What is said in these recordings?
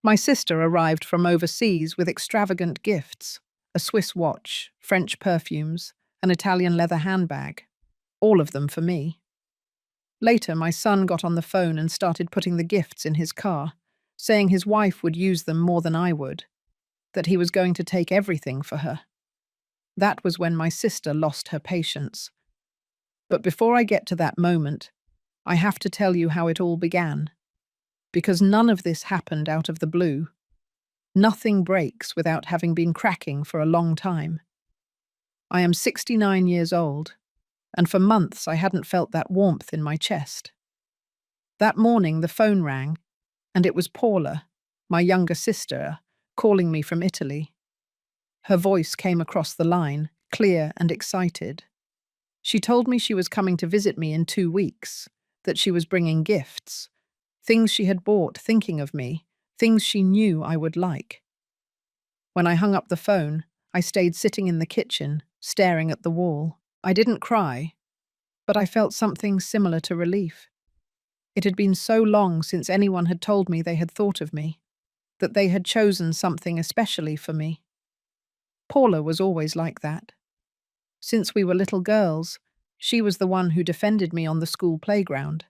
My sister arrived from overseas with extravagant gifts, a Swiss watch, French perfumes, an Italian leather handbag, all of them for me. Later, my son got on the phone and started putting the gifts in his car, saying his wife would use them more than I would, that he was going to take everything for her. That was when my sister lost her patience. But before I get to that moment, I have to tell you how it all began. Because none of this happened out of the blue. Nothing breaks without having been cracking for a long time. I am 69 years old, and for months I hadn't felt that warmth in my chest. That morning the phone rang, and it was Paula, my younger sister, calling me from Italy. Her voice came across the line, clear and excited. She told me she was coming to visit me in 2 weeks, that she was bringing gifts, things she had bought thinking of me, things she knew I would like. When I hung up the phone, I stayed sitting in the kitchen, staring at the wall. I didn't cry, but I felt something similar to relief. It had been so long since anyone had told me they had thought of me, that they had chosen something especially for me. Paula was always like that. Since we were little girls, she was the one who defended me on the school playground,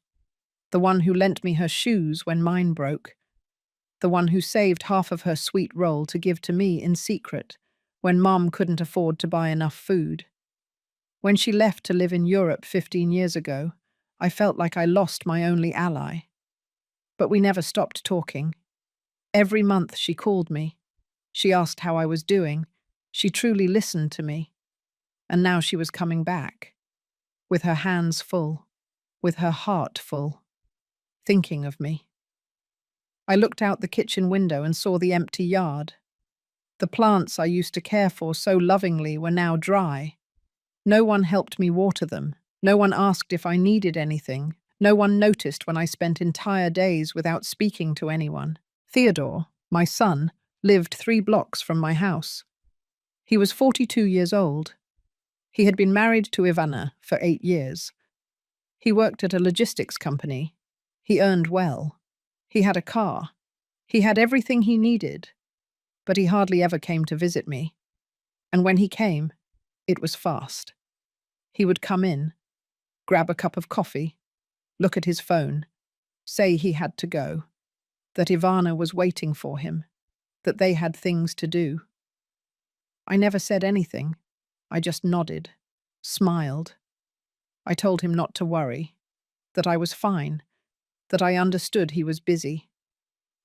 the one who lent me her shoes when mine broke, the one who saved half of her sweet roll to give to me in secret when Mom couldn't afford to buy enough food. When she left to live in Europe 15 years ago, I felt like I lost my only ally. But we never stopped talking. Every month she called me. She asked how I was doing. She truly listened to me. And now she was coming back, with her hands full, with her heart full, thinking of me. I looked out the kitchen window and saw the empty yard. The plants I used to care for so lovingly were now dry. No one helped me water them. No one asked if I needed anything. No one noticed when I spent entire days without speaking to anyone. Theodore, my son, lived 3 blocks from my house. He was 42 years old. He had been married to Ivana for 8 years. He worked at a logistics company. He earned well. He had a car. He had everything he needed. But he hardly ever came to visit me. And when he came, it was fast. He would come in, grab a cup of coffee, look at his phone, say he had to go, that Ivana was waiting for him, that they had things to do. I never said anything. I just nodded, smiled. I told him not to worry, that I was fine, that I understood he was busy.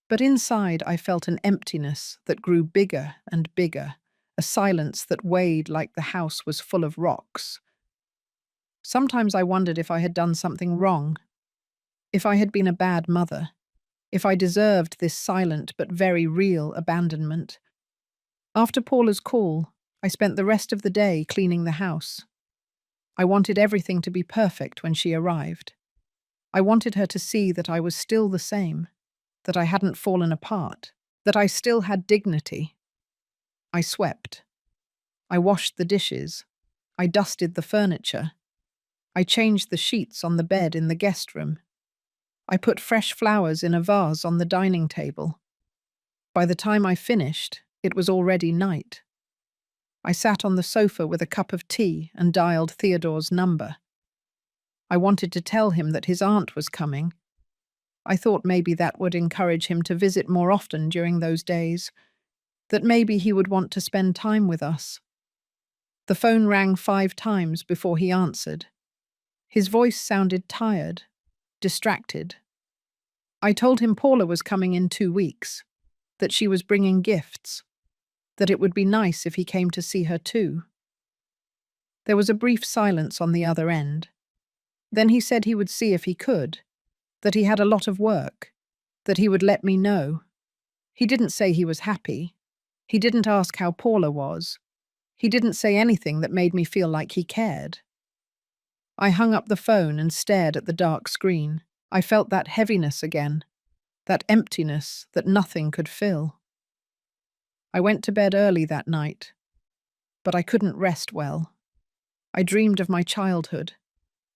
But inside I felt an emptiness that grew bigger and bigger, a silence that weighed like the house was full of rocks. Sometimes I wondered if I had done something wrong, if I had been a bad mother, if I deserved this silent but very real abandonment. After Paula's call, I spent the rest of the day cleaning the house. I wanted everything to be perfect when she arrived. I wanted her to see that I was still the same, that I hadn't fallen apart, that I still had dignity. I swept. I washed the dishes. I dusted the furniture. I changed the sheets on the bed in the guest room. I put fresh flowers in a vase on the dining table. By the time I finished, it was already night. I sat on the sofa with a cup of tea and dialed Theodore's number. I wanted to tell him that his aunt was coming. I thought maybe that would encourage him to visit more often during those days, that maybe he would want to spend time with us. The phone rang 5 times before he answered. His voice sounded tired, distracted. I told him Paula was coming in 2 weeks, that she was bringing gifts, that it would be nice if he came to see her too. There was a brief silence on the other end. Then he said he would see if he could, that he had a lot of work, that he would let me know. He didn't say he was happy. He didn't ask how Paula was. He didn't say anything that made me feel like he cared. I hung up the phone and stared at the dark screen. I felt that heaviness again, that emptiness that nothing could fill. I went to bed early that night, but I couldn't rest well. I dreamed of my childhood,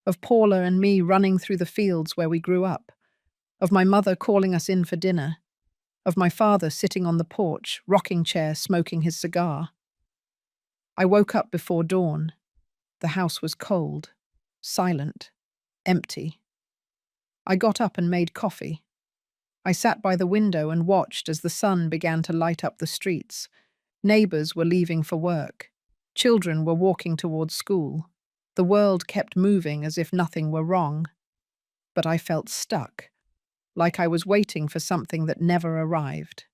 of Paula and me running through the fields where we grew up, of my mother calling us in for dinner, of my father sitting on the porch, rocking chair, smoking his cigar. I woke up before dawn. The house was cold, silent, empty. I got up and made coffee. I sat by the window and watched as the sun began to light up the streets. Neighbors were leaving for work. Children were walking towards school. The world kept moving as if nothing were wrong. But I felt stuck, like I was waiting for something that never arrived.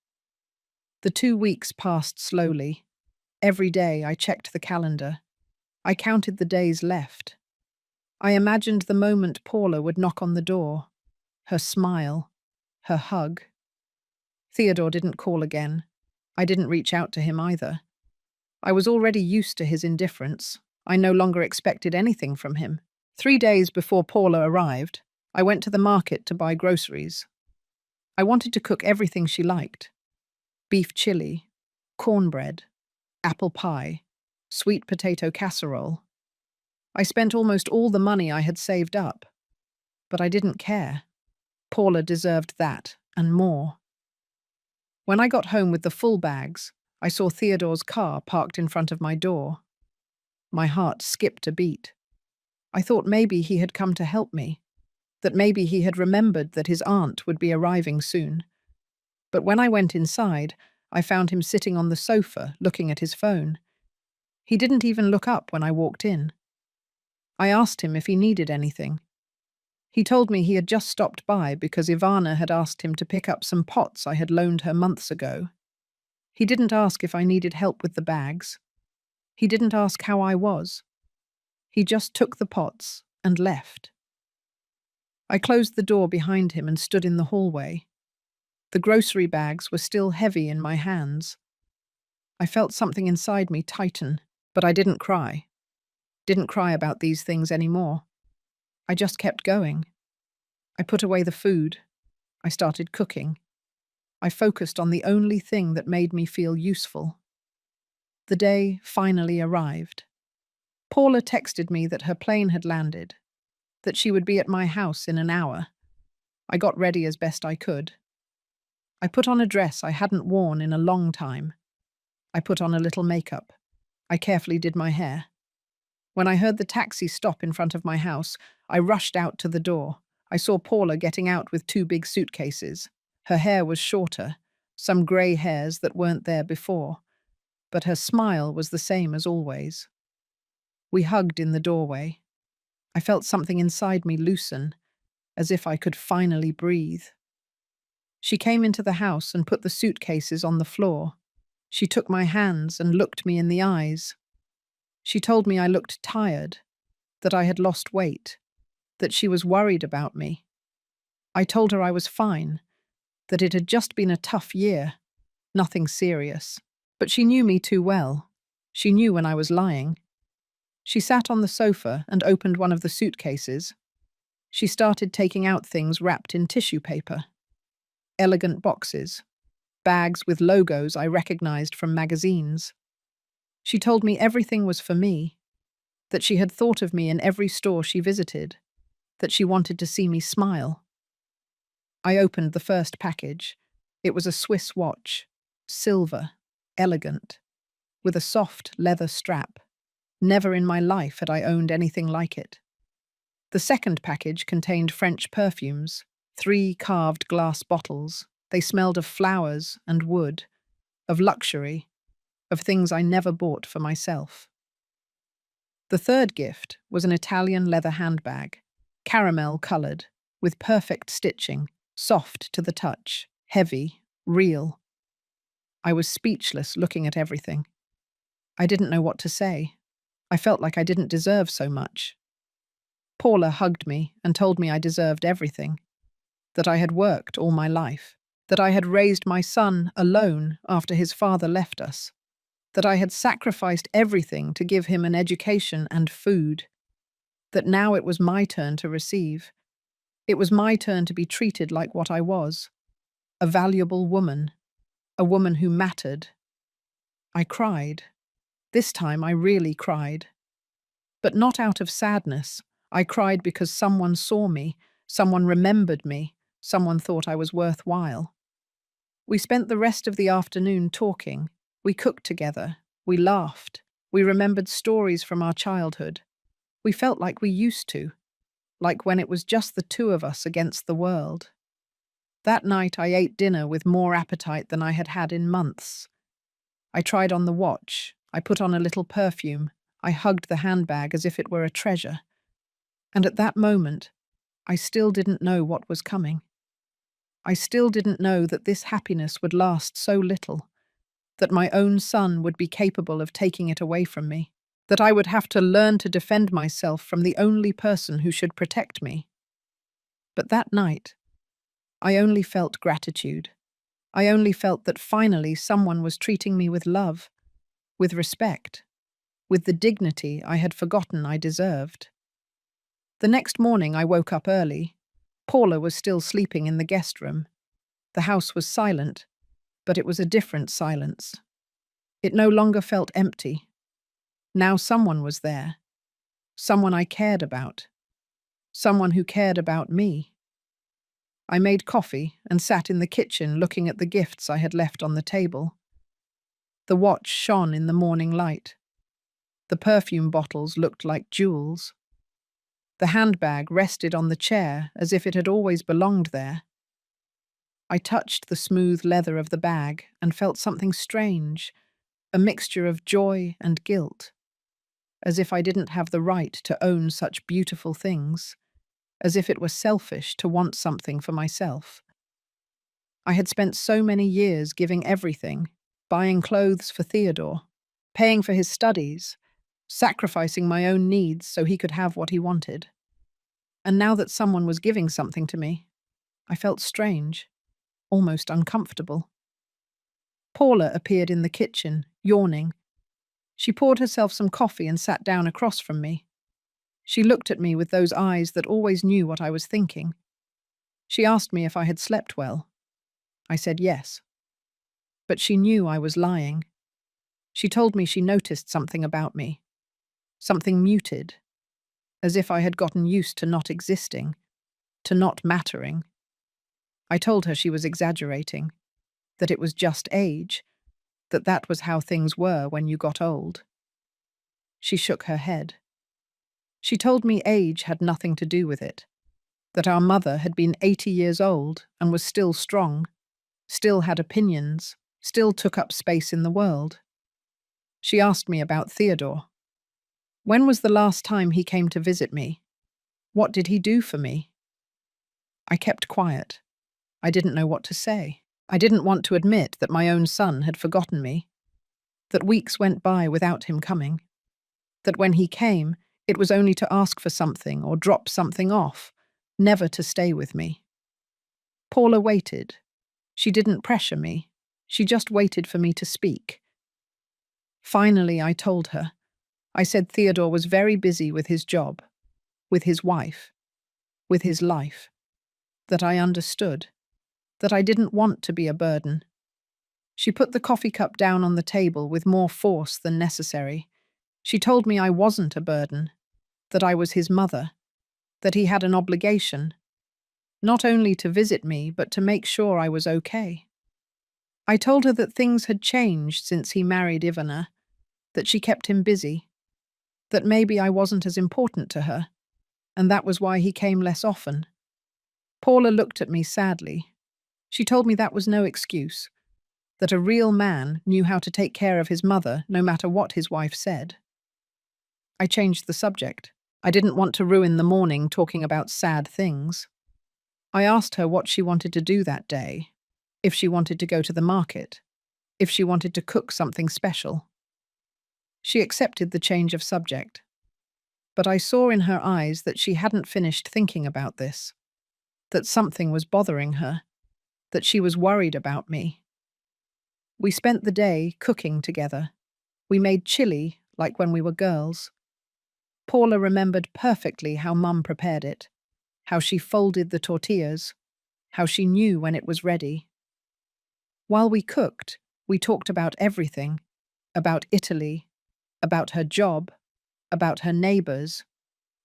The 2 weeks passed slowly. Every day I checked the calendar. I counted the days left. I imagined the moment Paula would knock on the door. Her smile. Her hug. Theodore didn't call again. I didn't reach out to him either. I was already used to his indifference. I no longer expected anything from him. 3 days before Paula arrived, I went to the market to buy groceries. I wanted to cook everything she liked. Beef chili, cornbread, apple pie, sweet potato casserole. I spent almost all the money I had saved up. But I didn't care. Paula deserved that and more. When I got home with the full bags, I saw Theodore's car parked in front of my door. My heart skipped a beat. I thought maybe he had come to help me, that maybe he had remembered that his aunt would be arriving soon. But when I went inside, I found him sitting on the sofa, looking at his phone. He didn't even look up when I walked in. I asked him if he needed anything. He told me he had just stopped by because Ivana had asked him to pick up some pots I had loaned her months ago. He didn't ask if I needed help with the bags. He didn't ask how I was. He just took the pots and left. I closed the door behind him and stood in the hallway. The grocery bags were still heavy in my hands. I felt something inside me tighten, but I didn't cry. Didn't cry about these things anymore. I just kept going. I put away the food. I started cooking. I focused on the only thing that made me feel useful. The day finally arrived. Paula texted me that her plane had landed, that she would be at my house in an hour. I got ready as best I could. I put on a dress I hadn't worn in a long time. I put on a little makeup. I carefully did my hair. When I heard the taxi stop in front of my house, I rushed out to the door. I saw Paula getting out with 2 big suitcases. Her hair was shorter, some grey hairs that weren't there before, but her smile was the same as always. We hugged in the doorway. I felt something inside me loosen, as if I could finally breathe. She came into the house and put the suitcases on the floor. She took my hands and looked me in the eyes. She told me I looked tired, that I had lost weight, that she was worried about me. I told her I was fine, that it had just been a tough year, nothing serious. But she knew me too well. She knew when I was lying. She sat on the sofa and opened one of the suitcases. She started taking out things wrapped in tissue paper. Elegant boxes, bags with logos I recognized from magazines. She told me everything was for me, that she had thought of me in every store she visited, that she wanted to see me smile. I opened the first package. It was a Swiss watch, silver, elegant, with a soft leather strap. Never in my life had I owned anything like it. The second package contained French perfumes, 3 carved glass bottles. They smelled of flowers and wood, of luxury, of things I never bought for myself. The third gift was an Italian leather handbag, caramel-coloured, with perfect stitching, soft to the touch, heavy, real. I was speechless looking at everything. I didn't know what to say. I felt like I didn't deserve so much. Paula hugged me and told me I deserved everything, that I had worked all my life, that I had raised my son alone after his father left us, that I had sacrificed everything to give him an education and food, that now it was my turn to receive. It was my turn to be treated like what I was, a valuable woman, a woman who mattered. I cried. This time I really cried. But not out of sadness. I cried because someone saw me, someone remembered me, someone thought I was worthwhile. We spent the rest of the afternoon talking. We cooked together. We laughed. We remembered stories from our childhood. We felt like we used to, like when it was just the two of us against the world. That night I ate dinner with more appetite than I had had in months. I tried on the watch. I put on a little perfume. I hugged the handbag as if it were a treasure. And at that moment, I still didn't know what was coming. I still didn't know that this happiness would last so little, that my own son would be capable of taking it away from me, that I would have to learn to defend myself from the only person who should protect me. But that night, I only felt gratitude. I only felt that finally someone was treating me with love, with respect, with the dignity I had forgotten I deserved. The next morning I woke up early. Paula was still sleeping in the guest room. The house was silent, but it was a different silence. It no longer felt empty. Now someone was there. Someone I cared about. Someone who cared about me. I made coffee and sat in the kitchen looking at the gifts I had left on the table. The watch shone in the morning light. The perfume bottles looked like jewels. The handbag rested on the chair as if it had always belonged there. I touched the smooth leather of the bag and felt something strange, a mixture of joy and guilt, as if I didn't have the right to own such beautiful things, as if it were selfish to want something for myself. I had spent so many years giving everything, buying clothes for Theodore, paying for his studies, sacrificing my own needs so he could have what he wanted. And now that someone was giving something to me, I felt strange, almost uncomfortable. Paula appeared in the kitchen, yawning. She poured herself some coffee and sat down across from me. She looked at me with those eyes that always knew what I was thinking. She asked me if I had slept well. I said yes. But she knew I was lying. She told me she noticed something about me. Something muted, as if I had gotten used to not existing, to not mattering. I told her she was exaggerating, that it was just age, that that was how things were when you got old. She shook her head. She told me age had nothing to do with it, that our mother had been 80 years old and was still strong, still had opinions, still took up space in the world. She asked me about Theodore. When was the last time he came to visit me? What did he do for me? I kept quiet. I didn't know what to say. I didn't want to admit that my own son had forgotten me, that weeks went by without him coming, that when he came, it was only to ask for something or drop something off, never to stay with me. Paula waited. She didn't pressure me. She just waited for me to speak. Finally, I told her. I said Theodore was very busy with his job, with his wife, with his life, that I understood, that I didn't want to be a burden. She put the coffee cup down on the table with more force than necessary. She told me I wasn't a burden, that I was his mother, that he had an obligation, not only to visit me, but to make sure I was okay. I told her that things had changed since he married Ivana, that she kept him busy, that maybe I wasn't as important to her, and that was why he came less often. Paula looked at me sadly. She told me that was no excuse, that a real man knew how to take care of his mother no matter what his wife said. I changed the subject. I didn't want to ruin the morning talking about sad things. I asked her what she wanted to do that day, if she wanted to go to the market, if she wanted to cook something special. She accepted the change of subject, but I saw in her eyes that she hadn't finished thinking about this, that something was bothering her, that she was worried about me. We spent the day cooking together. We made chili like when we were girls. Paula remembered perfectly how Mum prepared it, how she folded the tortillas, how she knew when it was ready. While we cooked, we talked about everything, about Italy, about her job, about her neighbors,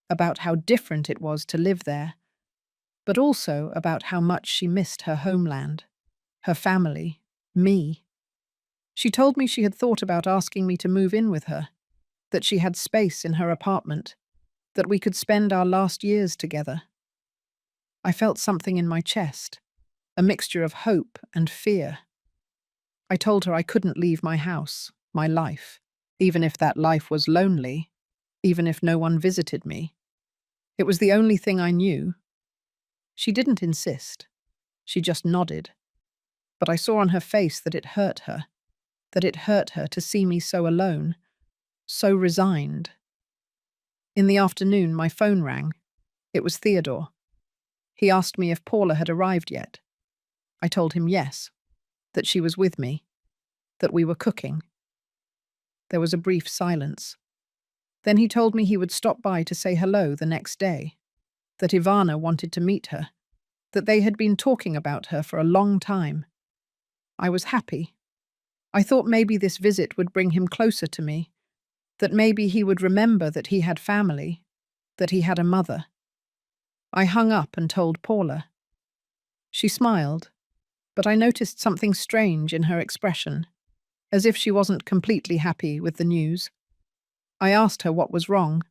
about how different it was to live there, but also about how much she missed her homeland. her family, me. She told me she had thought about asking me to move in with her, that she had space in her apartment, that we could spend our last years together. I felt something in my chest, a mixture of hope and fear. I told her I couldn't leave my house, my life, even if that life was lonely, even if no one visited me. It was the only thing I knew. She didn't insist. She just nodded. But I saw on her face that it hurt her to see me so alone, so resigned. In the afternoon, my phone rang. It was Theodore. He asked me if Paula had arrived yet. I told him yes, that she was with me, that we were cooking. There was a brief silence. Then he told me he would stop by to say hello the next day, that Ivana wanted to meet her, that they had been talking about her for a long time. I was happy. I thought maybe this visit would bring him closer to me, that maybe he would remember that he had family, that he had a mother. I hung up and told Paula. She smiled, but I noticed something strange in her expression, as if she wasn't completely happy with the news. I asked her what was wrong.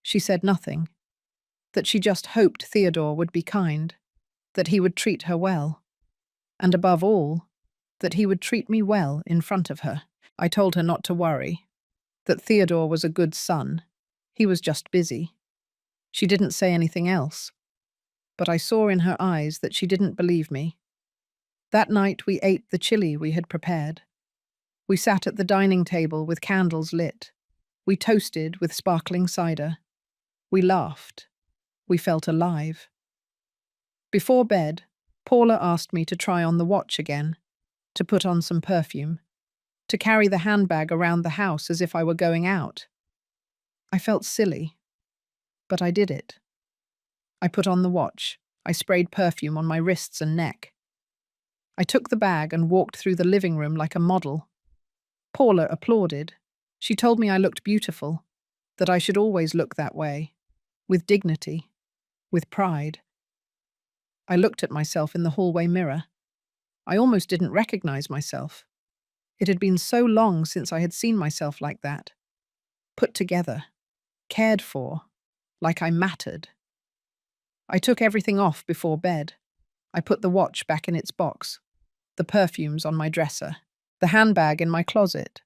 She said nothing, that she just hoped Theodore would be kind, that he would treat her well, and above all, that he would treat me well in front of her. I told her not to worry, that Theodore was a good son. He was just busy. She didn't say anything else, but I saw in her eyes that she didn't believe me. That night we ate the chili we had prepared. We sat at the dining table with candles lit. We toasted with sparkling cider. We laughed. We felt alive. Before bed, Paula asked me to try on the watch again, to put on some perfume, to carry the handbag around the house as if I were going out. I felt silly, but I did it. I put on the watch. I sprayed perfume on my wrists and neck. I took the bag and walked through the living room like a model. Paula applauded. She told me I looked beautiful, that I should always look that way, with dignity, with pride. I looked at myself in the hallway mirror. I almost didn't recognize myself. It had been so long since I had seen myself like that, put together, cared for, like I mattered. I took everything off before bed. I put the watch back in its box, the perfumes on my dresser, the handbag in my closet,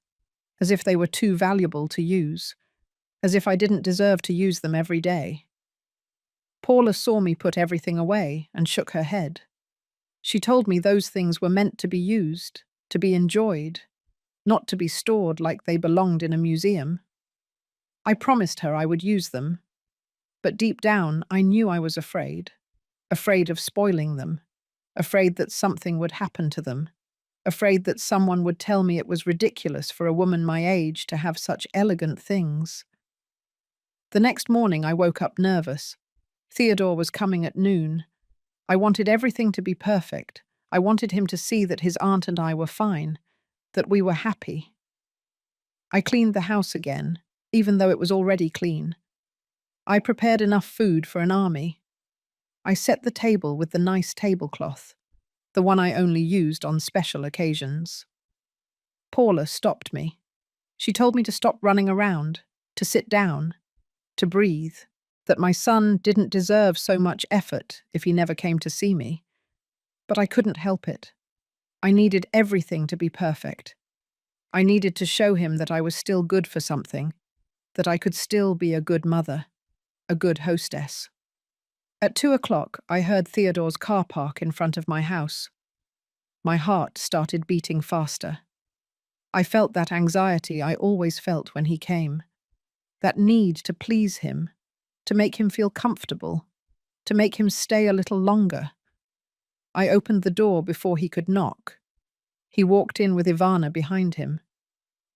as if they were too valuable to use, as if I didn't deserve to use them every day. Paula saw me put everything away and shook her head. She told me those things were meant to be used, to be enjoyed, not to be stored like they belonged in a museum. I promised her I would use them, but deep down I knew I was afraid of spoiling them, afraid that something would happen to them, afraid that someone would tell me it was ridiculous for a woman my age to have such elegant things. The next morning I woke up nervous. Theodore was coming at noon. I wanted everything to be perfect. I wanted him to see that his aunt and I were fine, that we were happy. I cleaned the house again, even though it was already clean. I prepared enough food for an army. I set the table with the nice tablecloth, the one I only used on special occasions. Paula stopped me. She told me to stop running around, to sit down, to breathe, that my son didn't deserve so much effort if he never came to see me. But I couldn't help it. I needed everything to be perfect. I needed to show him that I was still good for something, that I could still be a good mother, a good hostess. At 2 o'clock, I heard Theodore's car park in front of my house. My heart started beating faster. I felt that anxiety I always felt when he came, that need to please him, to make him feel comfortable, to make him stay a little longer. I opened the door before he could knock. He walked in with Ivana behind him.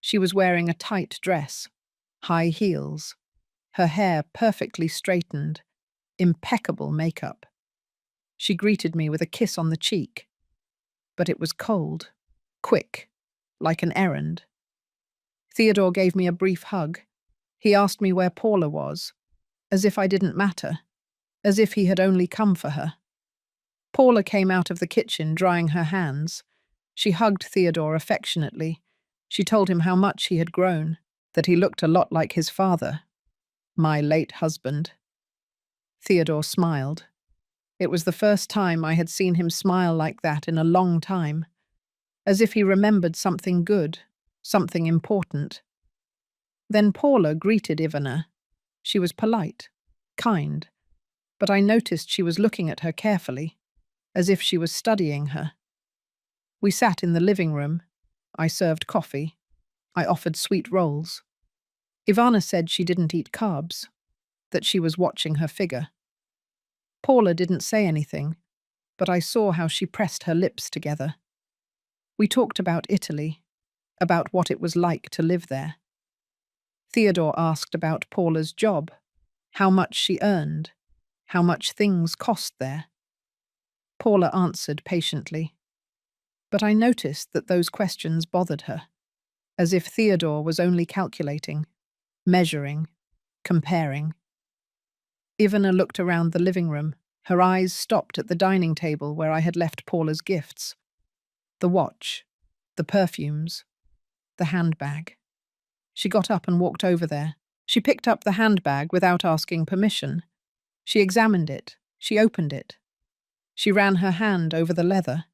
She was wearing a tight dress, high heels, her hair perfectly straightened, impeccable makeup. She greeted me with a kiss on the cheek, but it was cold, quick, like an errand. Theodore gave me a brief hug. He asked me where Paula was, as if I didn't matter, as if he had only come for her. Paula came out of the kitchen drying her hands. She hugged Theodore affectionately. She told him how much he had grown, that he looked a lot like his father, my late husband. Theodore smiled. It was the first time I had seen him smile like that in a long time, as if he remembered something good, something important. Then Paula greeted Ivana. She was polite, kind, but I noticed she was looking at her carefully, as if she was studying her. We sat in the living room. I served coffee. I offered sweet rolls. Ivana said she didn't eat carbs, that she was watching her figure. Paula didn't say anything, but I saw how she pressed her lips together. We talked about Italy, about what it was like to live there. Theodore asked about Paula's job, how much she earned, how much things cost there. Paula answered patiently. But I noticed that those questions bothered her, as if Theodore was only calculating, measuring, comparing. Ivana looked around the living room. Her eyes stopped at the dining table where I had left Paula's gifts. The watch, the perfumes, the handbag. She got up and walked over there. She picked up the handbag without asking permission. She examined it. She opened it. She ran her hand over the leather.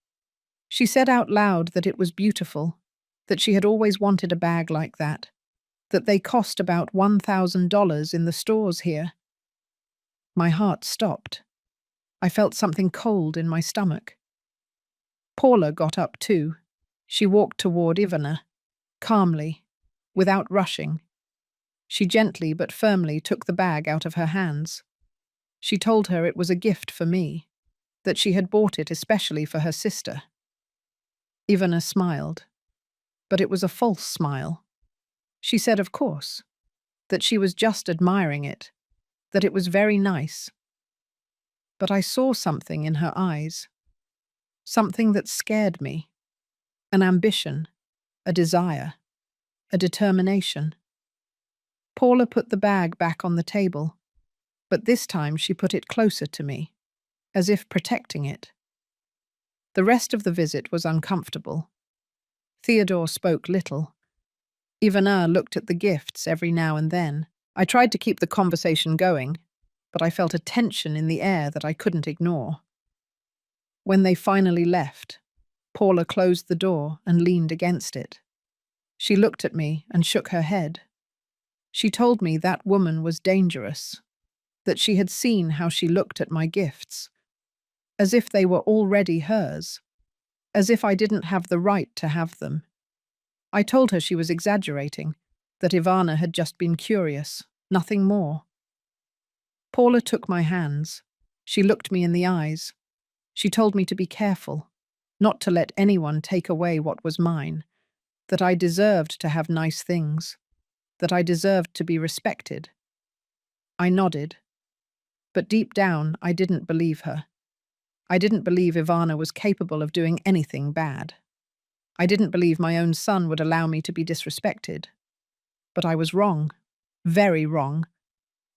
She said out loud that it was beautiful, that she had always wanted a bag like that they cost about $1,000 in the stores here. My heart stopped. I felt something cold in my stomach. Paula got up too. She walked toward Ivana, calmly, without rushing. She gently but firmly took the bag out of her hands. She told her it was a gift for me, that she had bought it especially for her sister. Ivana smiled, but it was a false smile. She said, of course, that she was just admiring it, that it was very nice. But I saw something in her eyes, something that scared me, an ambition, a desire, a determination. Paula put the bag back on the table, but this time she put it closer to me, as if protecting it. The rest of the visit was uncomfortable. Theodore spoke little. Ivana looked at the gifts every now and then. I tried to keep the conversation going, but I felt a tension in the air that I couldn't ignore. When they finally left, Paula closed the door and leaned against it. She looked at me and shook her head. She told me that woman was dangerous, that she had seen how she looked at my gifts, as if they were already hers, as if I didn't have the right to have them. I told her she was exaggerating, that Ivana had just been curious, nothing more. Paula took my hands. She looked me in the eyes. She told me to be careful, not to let anyone take away what was mine, that I deserved to have nice things, that I deserved to be respected. I nodded, but deep down I didn't believe her. I didn't believe Ivana was capable of doing anything bad. I didn't believe my own son would allow me to be disrespected. But I was wrong, very wrong,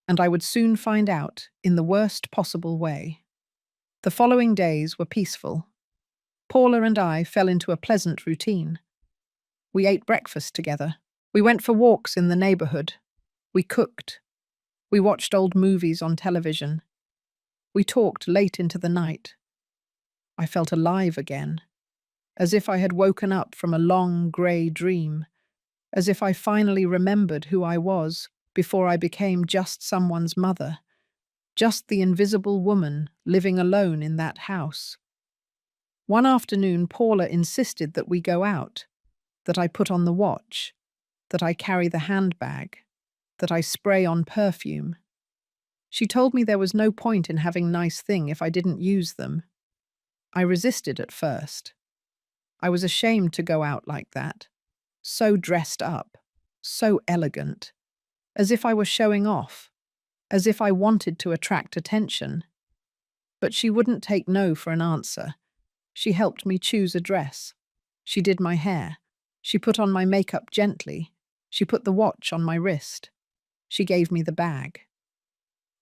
and I would soon find out in the worst possible way. The following days were peaceful. Paula and I fell into a pleasant routine. We ate breakfast together. We went for walks in the neighborhood. We cooked. We watched old movies on television. We talked late into the night. I felt alive again, as if I had woken up from a long, grey dream, as if I finally remembered who I was before I became just someone's mother, just the invisible woman living alone in that house. One afternoon, Paula insisted that we go out, that I put on the watch, that I carry the handbag, that I spray on perfume. She told me there was no point in having nice things if I didn't use them. I resisted at first. I was ashamed to go out like that, so dressed up, so elegant, as if I were showing off, as if I wanted to attract attention. But she wouldn't take no for an answer. She helped me choose a dress. She did my hair. She put on my makeup gently. She put the watch on my wrist. She gave me the bag.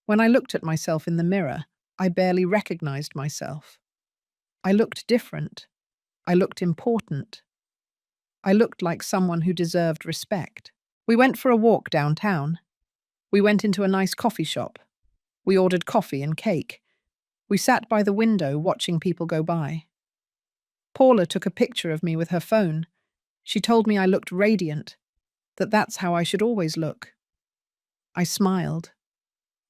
When I looked at myself in the mirror, I barely recognized myself. I looked different. I looked important. I looked like someone who deserved respect. We went for a walk downtown. We went into a nice coffee shop. We ordered coffee and cake. We sat by the window watching people go by. Paula took a picture of me with her phone. She told me I looked radiant, that that's how I should always look. I smiled.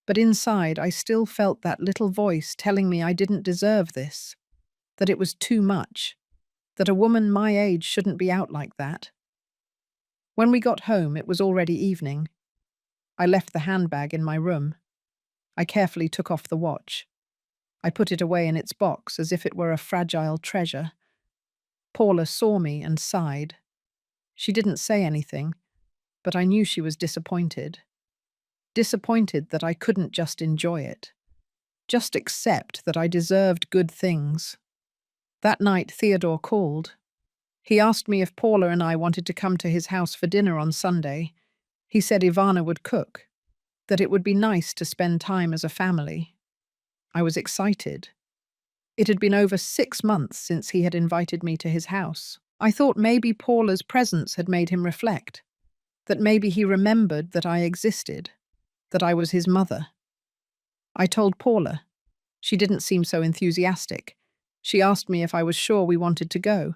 But inside, I still felt that little voice telling me I didn't deserve this, that it was too much, that a woman my age shouldn't be out like that. When we got home, it was already evening. I left the handbag in my room. I carefully took off the watch. I put it away in its box as if it were a fragile treasure. Paula saw me and sighed. She didn't say anything, but I knew she was disappointed. Disappointed that I couldn't just enjoy it. Just accept that I deserved good things. That night, Theodore called. He asked me if Paula and I wanted to come to his house for dinner on Sunday. He said Ivana would cook, that it would be nice to spend time as a family. I was excited. It had been over 6 months since he had invited me to his house. I thought maybe Paula's presence had made him reflect, that maybe he remembered that I existed, that I was his mother. I told Paula. She didn't seem so enthusiastic. She asked me if I was sure we wanted to go,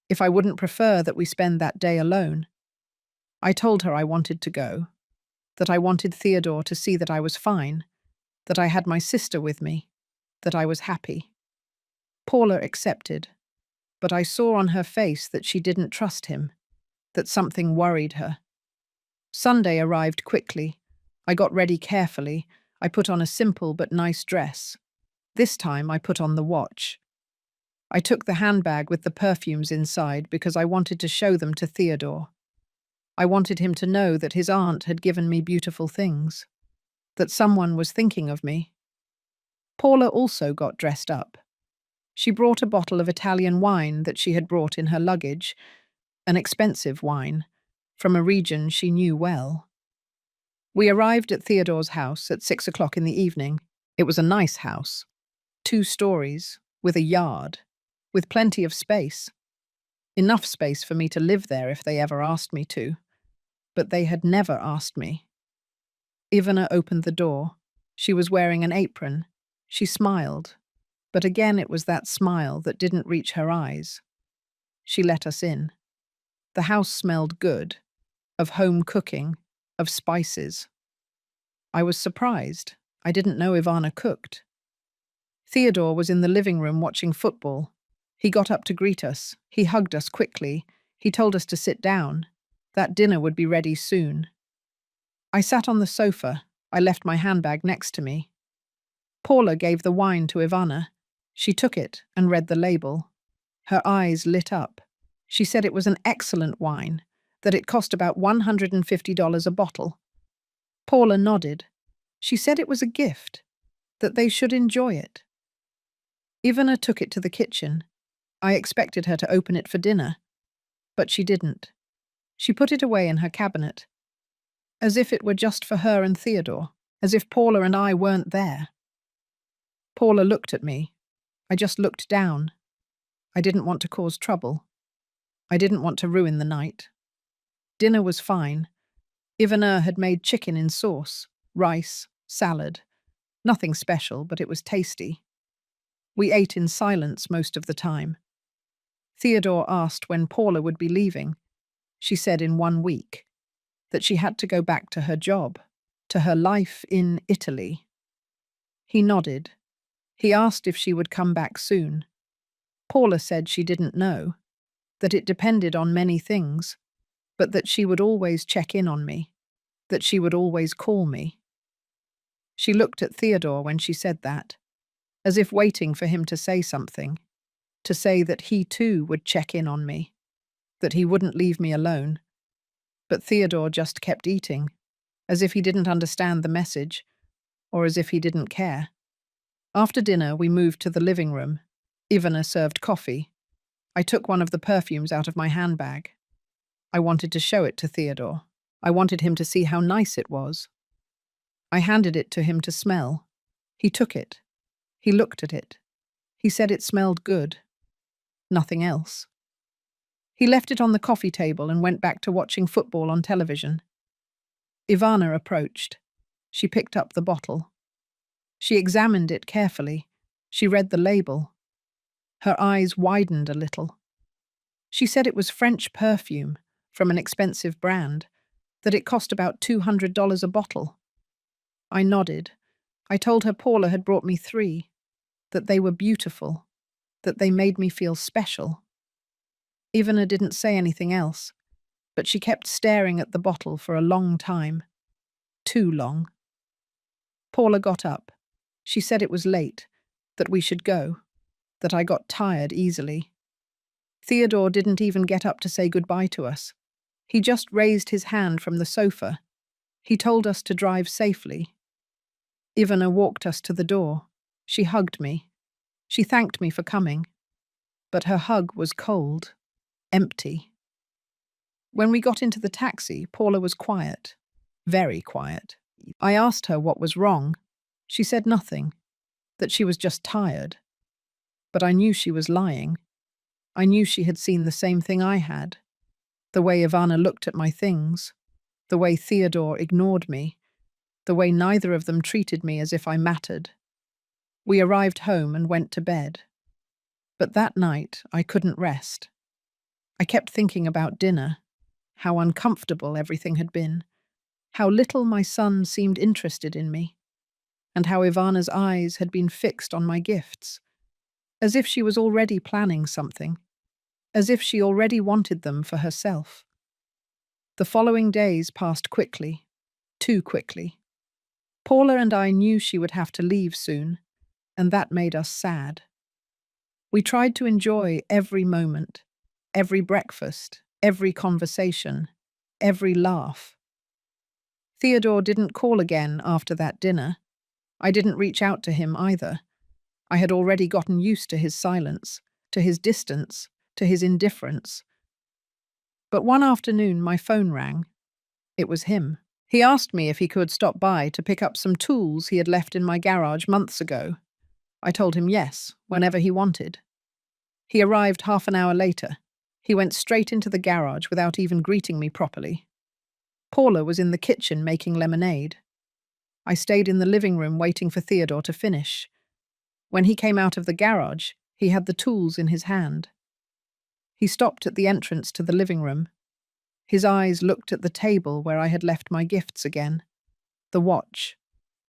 if I wouldn't prefer that we spend that day alone. I told her I wanted to go, that I wanted Theodore to see that I was fine, that I had my sister with me, that I was happy. Paula accepted, but I saw on her face that she didn't trust him, that something worried her. Sunday arrived quickly. I got ready carefully. I put on a simple but nice dress. This time I put on the watch. I took the handbag with the perfumes inside because I wanted to show them to Theodore. I wanted him to know that his aunt had given me beautiful things, that someone was thinking of me. Paula also got dressed up. She brought a bottle of Italian wine that she had brought in her luggage, an expensive wine, from a region she knew well. We arrived at Theodore's house at 6 o'clock in the evening. It was a nice house, 2 stories, with a yard, with plenty of space. Enough space for me to live there if they ever asked me to. But they had never asked me. Ivana opened the door. She was wearing an apron. She smiled. But again it was that smile that didn't reach her eyes. She let us in. The house smelled good, of home cooking, of spices. I was surprised. I didn't know Ivana cooked. Theodore was in the living room watching football. He got up to greet us. He hugged us quickly. He told us to sit down. That dinner would be ready soon. I sat on the sofa. I left my handbag next to me. Paula gave the wine to Ivana. She took it and read the label. Her eyes lit up. She said it was an excellent wine, that it cost about $150 a bottle. Paula nodded. She said it was a gift, that they should enjoy it. Ivana took it to the kitchen. I expected her to open it for dinner, but she didn't. She put it away in her cabinet, as if it were just for her and Theodore, as if Paula and I weren't there. Paula looked at me. I just looked down. I didn't want to cause trouble. I didn't want to ruin the night. Dinner was fine. Ivana had made chicken in sauce, rice, salad. Nothing special, but it was tasty. We ate in silence most of the time. Theodore asked when Paula would be leaving. She said in 1 week, that she had to go back to her job, to her life in Italy. He nodded. He asked if she would come back soon. Paula said she didn't know, that it depended on many things, but that she would always check in on me, that she would always call me. She looked at Theodore when she said that, as if waiting for him to say something, to say that he too would check in on me, that he wouldn't leave me alone. But Theodore just kept eating, as if he didn't understand the message, or as if he didn't care. After dinner, we moved to the living room. Ivana served coffee. I took one of the perfumes out of my handbag. I wanted to show it to Theodore. I wanted him to see how nice it was. I handed it to him to smell. He took it. He looked at it. He said it smelled good. nothing else. He left it on the coffee table and went back to watching football on television. Ivana approached. She picked up the bottle. She examined it carefully. She read the label. Her eyes widened a little. She said it was French perfume from an expensive brand, that it cost about $200 a bottle. I nodded. I told her Paula had brought me 3, that they were beautiful, that they made me feel special. Ivana didn't say anything else, but she kept staring at the bottle for a long time. Too long. Paula got up. She said it was late, that we should go, that I got tired easily. Theodore didn't even get up to say goodbye to us. He just raised his hand from the sofa. He told us to drive safely. Ivana walked us to the door. She hugged me. She thanked me for coming. But her hug was cold, empty. When we got into the taxi, Paula was quiet, very quiet. I asked her what was wrong. She said nothing, that she was just tired. But I knew she was lying. I knew she had seen the same thing I had. The way Ivana looked at my things, the way Theodore ignored me, the way neither of them treated me as if I mattered. We arrived home and went to bed. But that night, I couldn't rest. I kept thinking about dinner, how uncomfortable everything had been, how little my son seemed interested in me, and how Ivana's eyes had been fixed on my gifts, as if she was already planning something, as if she already wanted them for herself. The following days passed quickly, too quickly. Paula and I knew she would have to leave soon, and that made us sad. We tried to enjoy every moment, every breakfast, every conversation, every laugh. Theodore didn't call again after that dinner. I didn't reach out to him either. I had already gotten used to his silence, to his distance, to his indifference. But one afternoon my phone rang. It was him. He asked me if he could stop by to pick up some tools he had left in my garage months ago. I told him yes, whenever he wanted. He arrived half an hour later. He went straight into the garage without even greeting me properly. Paula was in the kitchen making lemonade. I stayed in the living room waiting for Theodore to finish. When he came out of the garage, he had the tools in his hand. He stopped at the entrance to the living room. His eyes looked at the table where I had left my gifts again. The watch,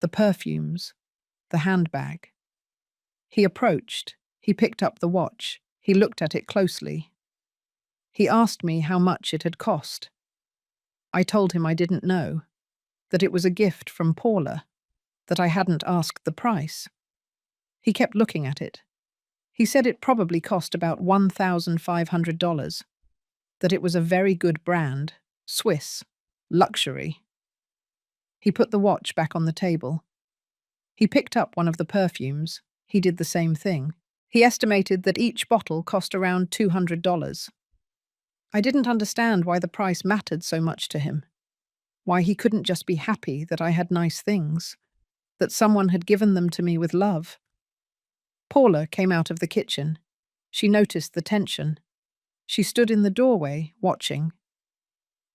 the perfumes, the handbag. He approached. He picked up the watch. He looked at it closely. He asked me how much it had cost. I told him I didn't know, that it was a gift from Paula, that I hadn't asked the price. He kept looking at it. He said it probably cost about $1,500, that it was a very good brand, Swiss, luxury. He put the watch back on the table. He picked up one of the perfumes. He did the same thing. He estimated that each bottle cost around $200. I didn't understand why the price mattered so much to him, why he couldn't just be happy that I had nice things, that someone had given them to me with love. Paula came out of the kitchen. She noticed the tension. She stood in the doorway, watching.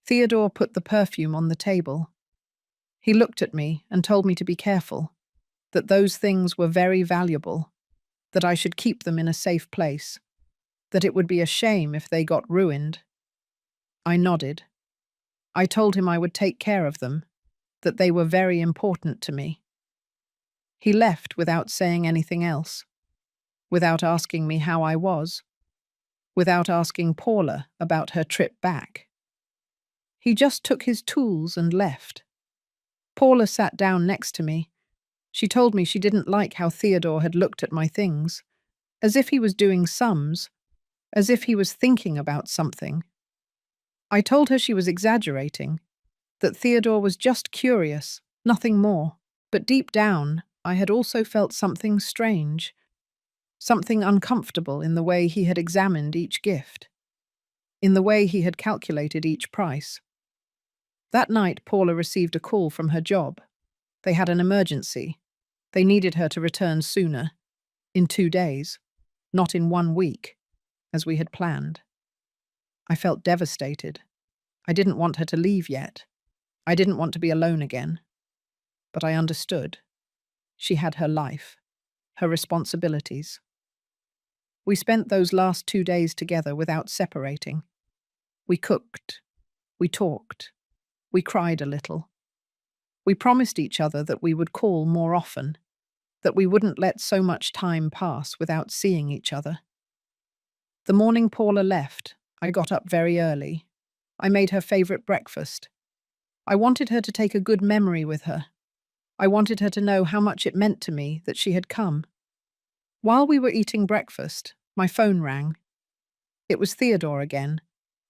Theodore put the perfume on the table. He looked at me and told me to be careful, that those things were very valuable, that I should keep them in a safe place, that it would be a shame if they got ruined. I nodded. I told him I would take care of them, that they were very important to me. He left without saying anything else, without asking me how I was, without asking Paula about her trip back. He just took his tools and left. Paula sat down next to me. She told me she didn't like how Theodore had looked at my things, as if he was doing sums, as if he was thinking about something. I told her she was exaggerating, that Theodore was just curious, nothing more. But deep down, I had also felt something strange, something uncomfortable in the way he had examined each gift, in the way he had calculated each price. That night, Paula received a call from her job. They had an emergency. They needed her to return sooner, in 2 days, not in 1 week. as we had planned. I felt devastated. I didn't want her to leave yet. I didn't want to be alone again. But I understood. She had her life, her responsibilities. We spent those last 2 days together without separating. We cooked. We talked. We cried a little. We promised each other that we would call more often, that we wouldn't let so much time pass without seeing each other. The morning Paula left, I got up very early. I made her favorite breakfast. I wanted her to take a good memory with her. I wanted her to know how much it meant to me that she had come. While we were eating breakfast, my phone rang. It was Theodore again.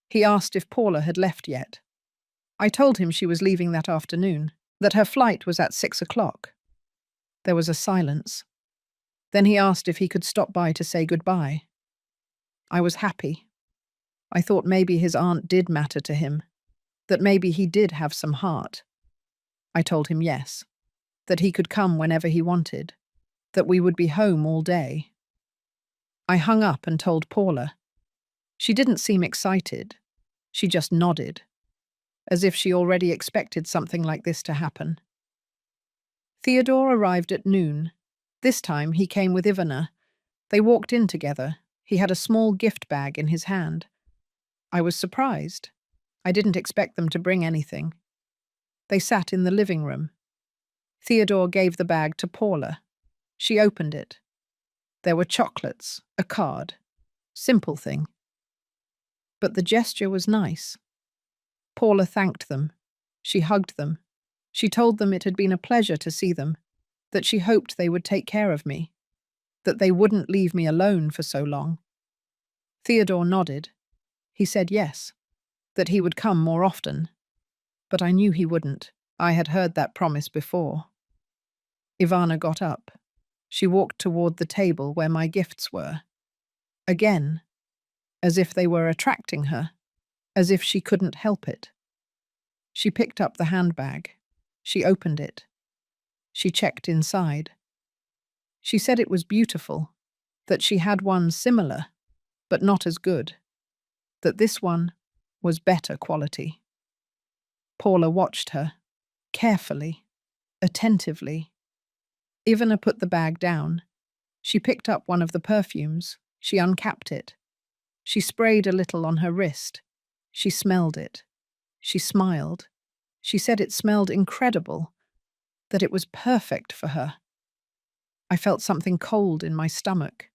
He asked if Paula had left yet. I told him she was leaving that afternoon, that her flight was at 6 o'clock. There was a silence. Then he asked if he could stop by to say goodbye. I was happy. I thought maybe his aunt did matter to him, that maybe he did have some heart. I told him yes, that he could come whenever he wanted, that we would be home all day. I hung up and told Paula. She didn't seem excited. She just nodded, as if she already expected something like this to happen. Theodore arrived at noon. This time he came with Ivana. They walked in together. He had a small gift bag in his hand. I was surprised. I didn't expect them to bring anything. They sat in the living room. Theodore gave the bag to Paula. She opened it. There were chocolates, a card. Simple thing. But the gesture was nice. Paula thanked them. She hugged them. She told them it had been a pleasure to see them, that she hoped they would take care of me, that they wouldn't leave me alone for so long. Theodore nodded. He said yes, that he would come more often. But I knew he wouldn't. I had heard that promise before. Ivana got up. She walked toward the table where my gifts were. Again, as if they were attracting her, as if she couldn't help it. She picked up the handbag. She opened it. She checked inside. She said it was beautiful, that she had one similar, but not as good, that this one was better quality. Paula watched her, carefully, attentively. Ivana put the bag down. She picked up one of the perfumes. She uncapped it. She sprayed a little on her wrist. She smelled it. She smiled. She said it smelled incredible, that it was perfect for her. I felt something cold in my stomach.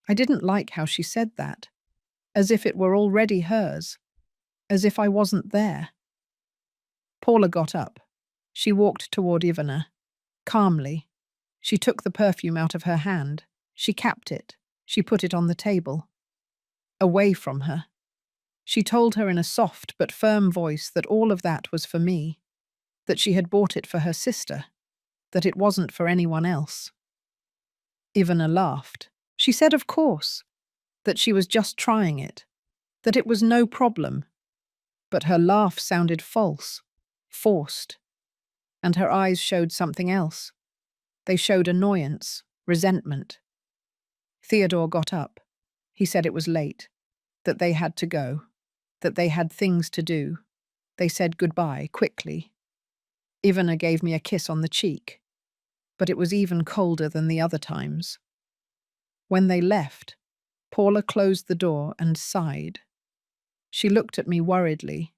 I didn't like how she said that, as if it were already hers, as if I wasn't there. Paula got up. She walked toward Ivana. Calmly. She took the perfume out of her hand. She capped it. She put it on the table. Away from her. She told her in a soft but firm voice that all of that was for me, that she had bought it for her sister, that it wasn't for anyone else. Ivana laughed. She said of course, that she was just trying it, that it was no problem. But her laugh sounded false, forced, and her eyes showed something else. They showed annoyance, resentment. Theodore got up. He said it was late, that they had to go, that they had things to do. They said goodbye quickly. Ivana gave me a kiss on the cheek, but it was even colder than the other times. When they left, Paula closed the door and sighed. She looked at me worriedly.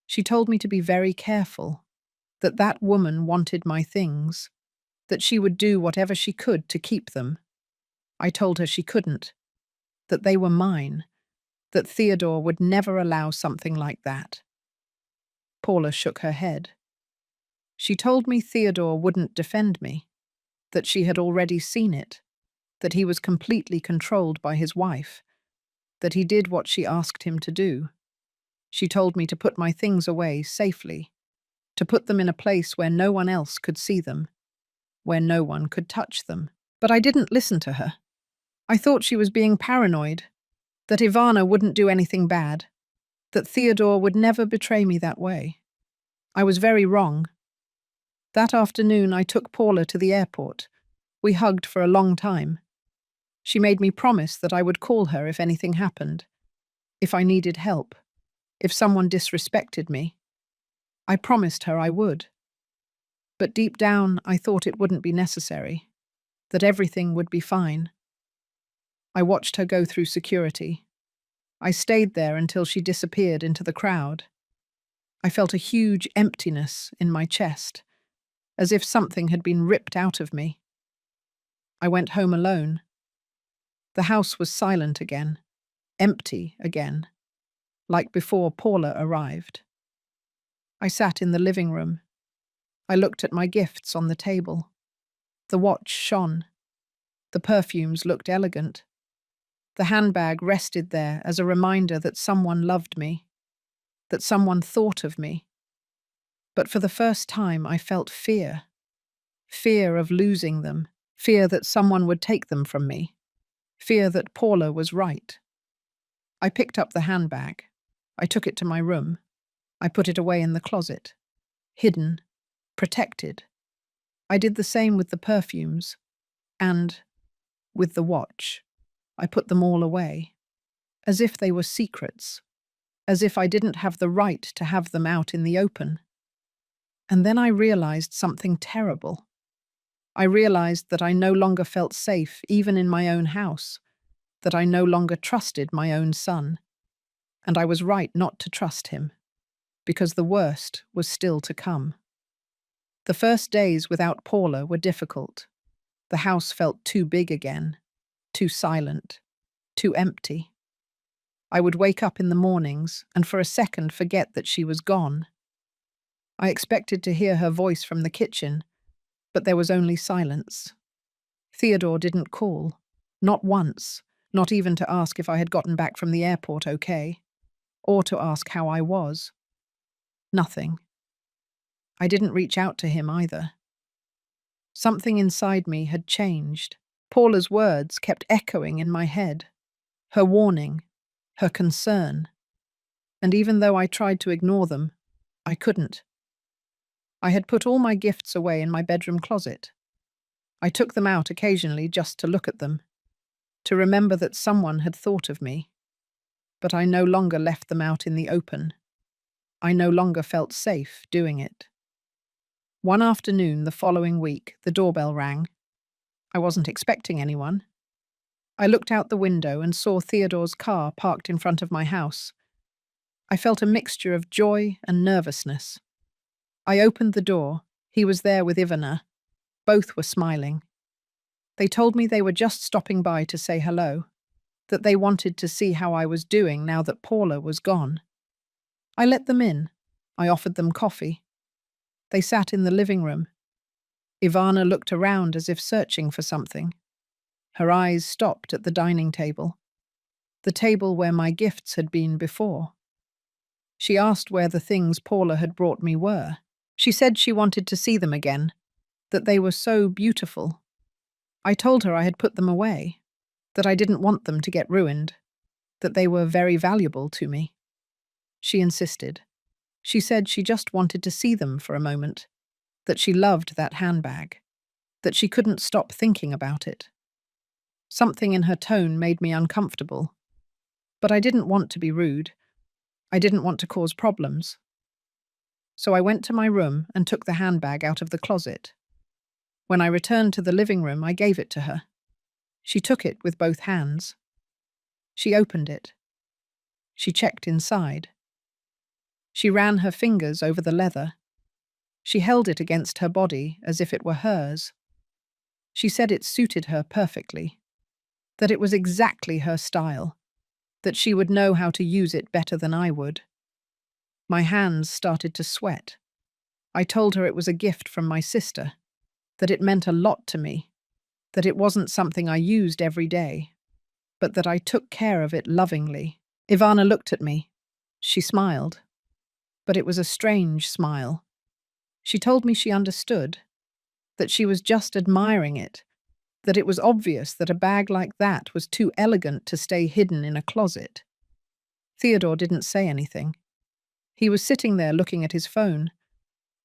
She told me to be very careful, that that woman wanted my things, that she would do whatever she could to keep them. I told her she couldn't, that they were mine, that Theodore would never allow something like that. Paula shook her head. She told me Theodore wouldn't defend me, that she had already seen it, that he was completely controlled by his wife, that he did what she asked him to do. She told me to put my things away safely, to put them in a place where no one else could see them, where no one could touch them. But I didn't listen to her. I thought she was being paranoid, that Ivana wouldn't do anything bad, that Theodore would never betray me that way. I was very wrong. That afternoon I took Paula to the airport. We hugged for a long time. She made me promise that I would call her if anything happened, if I needed help, if someone disrespected me. I promised her I would. But deep down, I thought it wouldn't be necessary, that everything would be fine. I watched her go through security. I stayed there until she disappeared into the crowd. I felt a huge emptiness in my chest, as if something had been ripped out of me. I went home alone. The house was silent again, empty again, like before Paula arrived. I sat in the living room. I looked at my gifts on the table. The watch shone. The perfumes looked elegant. The handbag rested there as a reminder that someone loved me, that someone thought of me. But for the first time, I felt fear. Fear of losing them. Fear that someone would take them from me. Fear that Paula was right. I picked up the handbag. I took it to my room. I put it away in the closet. Hidden. Protected. I did the same with the perfumes. And with the watch. I put them all away. As if they were secrets. As if I didn't have the right to have them out in the open. And then I realized something terrible. I realized that I no longer felt safe even in my own house, that I no longer trusted my own son. And I was right not to trust him, because the worst was still to come. The first days without Paula were difficult. The house felt too big again, too silent, too empty. I would wake up in the mornings and for a second forget that she was gone. I expected to hear her voice from the kitchen, but there was only silence. Theodore didn't call, not once, not even to ask if I had gotten back from the airport okay, or to ask how I was. Nothing. I didn't reach out to him either. Something inside me had changed. Paula's words kept echoing in my head. Her warning, her concern. And even though I tried to ignore them, I couldn't. I had put all my gifts away in my bedroom closet. I took them out occasionally just to look at them, to remember that someone had thought of me. But I no longer left them out in the open. I no longer felt safe doing it. One afternoon the following week, the doorbell rang. I wasn't expecting anyone. I looked out the window and saw Theodore's car parked in front of my house. I felt a mixture of joy and nervousness. I opened the door. He was there with Ivana. Both were smiling. They told me they were just stopping by to say hello, that they wanted to see how I was doing now that Paula was gone. I let them in. I offered them coffee. They sat in the living room. Ivana looked around as if searching for something. Her eyes stopped at the dining table, the table where my gifts had been before. She asked where the things Paula had brought me were. She said she wanted to see them again, that they were so beautiful. I told her I had put them away, that I didn't want them to get ruined, that they were very valuable to me. She insisted. She said she just wanted to see them for a moment, that she loved that handbag, that she couldn't stop thinking about it. Something in her tone made me uncomfortable, but I didn't want to be rude. I didn't want to cause problems. So I went to my room and took the handbag out of the closet. When I returned to the living room, I gave it to her. She took it with both hands. She opened it. She checked inside. She ran her fingers over the leather. She held it against her body as if it were hers. She said it suited her perfectly, that it was exactly her style, that she would know how to use it better than I would. My hands started to sweat. I told her it was a gift from my sister, that it meant a lot to me, that it wasn't something I used every day, but that I took care of it lovingly. Ivana looked at me. She smiled, but it was a strange smile. She told me she understood, that she was just admiring it, that it was obvious that a bag like that was too elegant to stay hidden in a closet. Theodore didn't say anything. He was sitting there looking at his phone,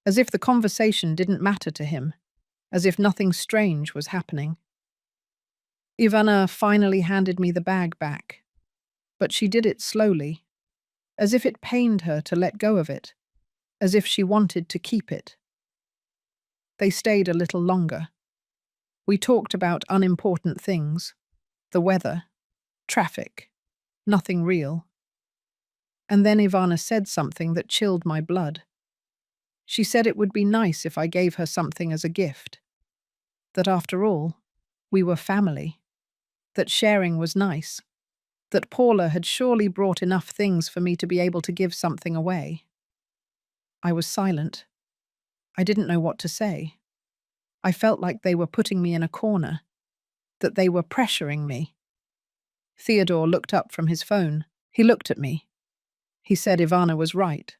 as if the conversation didn't matter to him, as if nothing strange was happening. Ivana finally handed me the bag back, but she did it slowly, as if it pained her to let go of it, as if she wanted to keep it. They stayed a little longer. We talked about unimportant things, the weather, traffic, nothing real. And then Ivana said something that chilled my blood. She said it would be nice if I gave her something as a gift. That after all, we were family. That sharing was nice. That Paula had surely brought enough things for me to be able to give something away. I was silent. I didn't know what to say. I felt like they were putting me in a corner, that they were pressuring me. Theodore looked up from his phone. He looked at me. He said Ivana was right,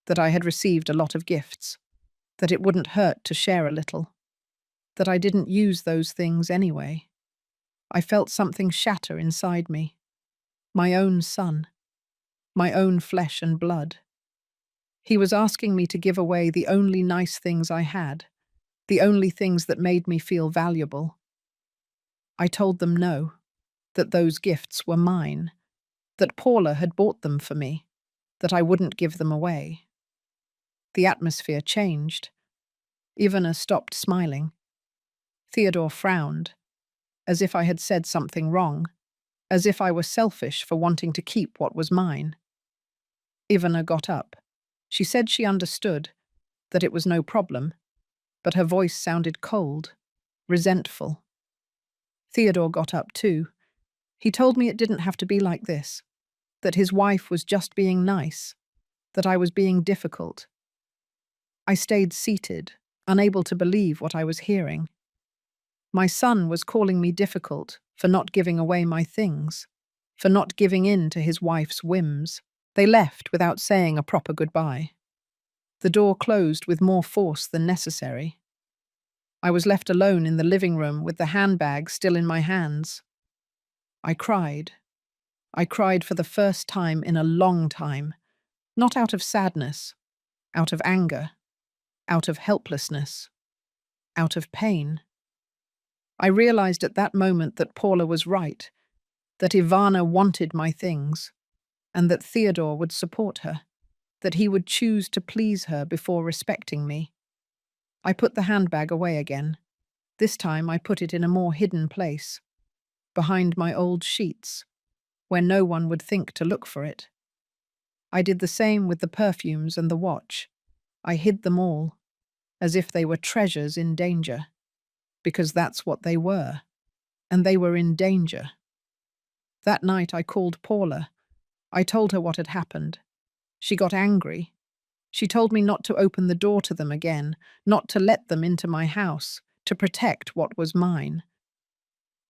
that I had received a lot of gifts, that it wouldn't hurt to share a little, that I didn't use those things anyway. I felt something shatter inside me. My own son. My own flesh and blood. He was asking me to give away the only nice things I had, the only things that made me feel valuable. I told them no, that those gifts were mine, that Paula had bought them for me, that I wouldn't give them away. The atmosphere changed. Ivana stopped smiling. Theodore frowned, as if I had said something wrong, as if I were selfish for wanting to keep what was mine. Ivana got up. She said she understood, that it was no problem, but her voice sounded cold, resentful. Theodore got up too. He told me it didn't have to be like this, that his wife was just being nice, that I was being difficult. I stayed seated, unable to believe what I was hearing. My son was calling me difficult for not giving away my things, for not giving in to his wife's whims. They left without saying a proper goodbye. The door closed with more force than necessary. I was left alone in the living room with the handbag still in my hands. I cried. I cried for the first time in a long time, not out of sadness, out of anger, out of helplessness, out of pain. I realized at that moment that Paula was right, that Ivana wanted my things, and that Theodore would support her, that he would choose to please her before respecting me. I put the handbag away again. This time I put it in a more hidden place, behind my old sheets, where no one would think to look for it. I did the same with the perfumes and the watch. I hid them all, as if they were treasures in danger, because that's what they were, and they were in danger. That night I called Paula. I told her what had happened. She got angry. She told me not to open the door to them again, not to let them into my house, to protect what was mine.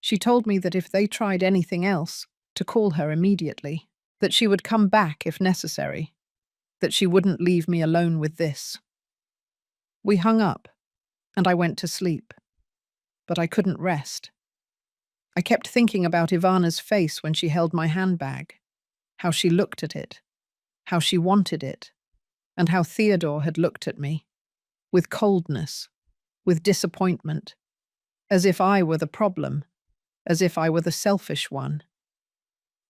She told me that if they tried anything else, to call her immediately, that she would come back if necessary, that she wouldn't leave me alone with this. We hung up, and I went to sleep, but I couldn't rest. I kept thinking about Ivana's face when she held my handbag, how she looked at it, how she wanted it, and how Theodore had looked at me, with coldness, with disappointment, as if I were the problem, as if I were the selfish one.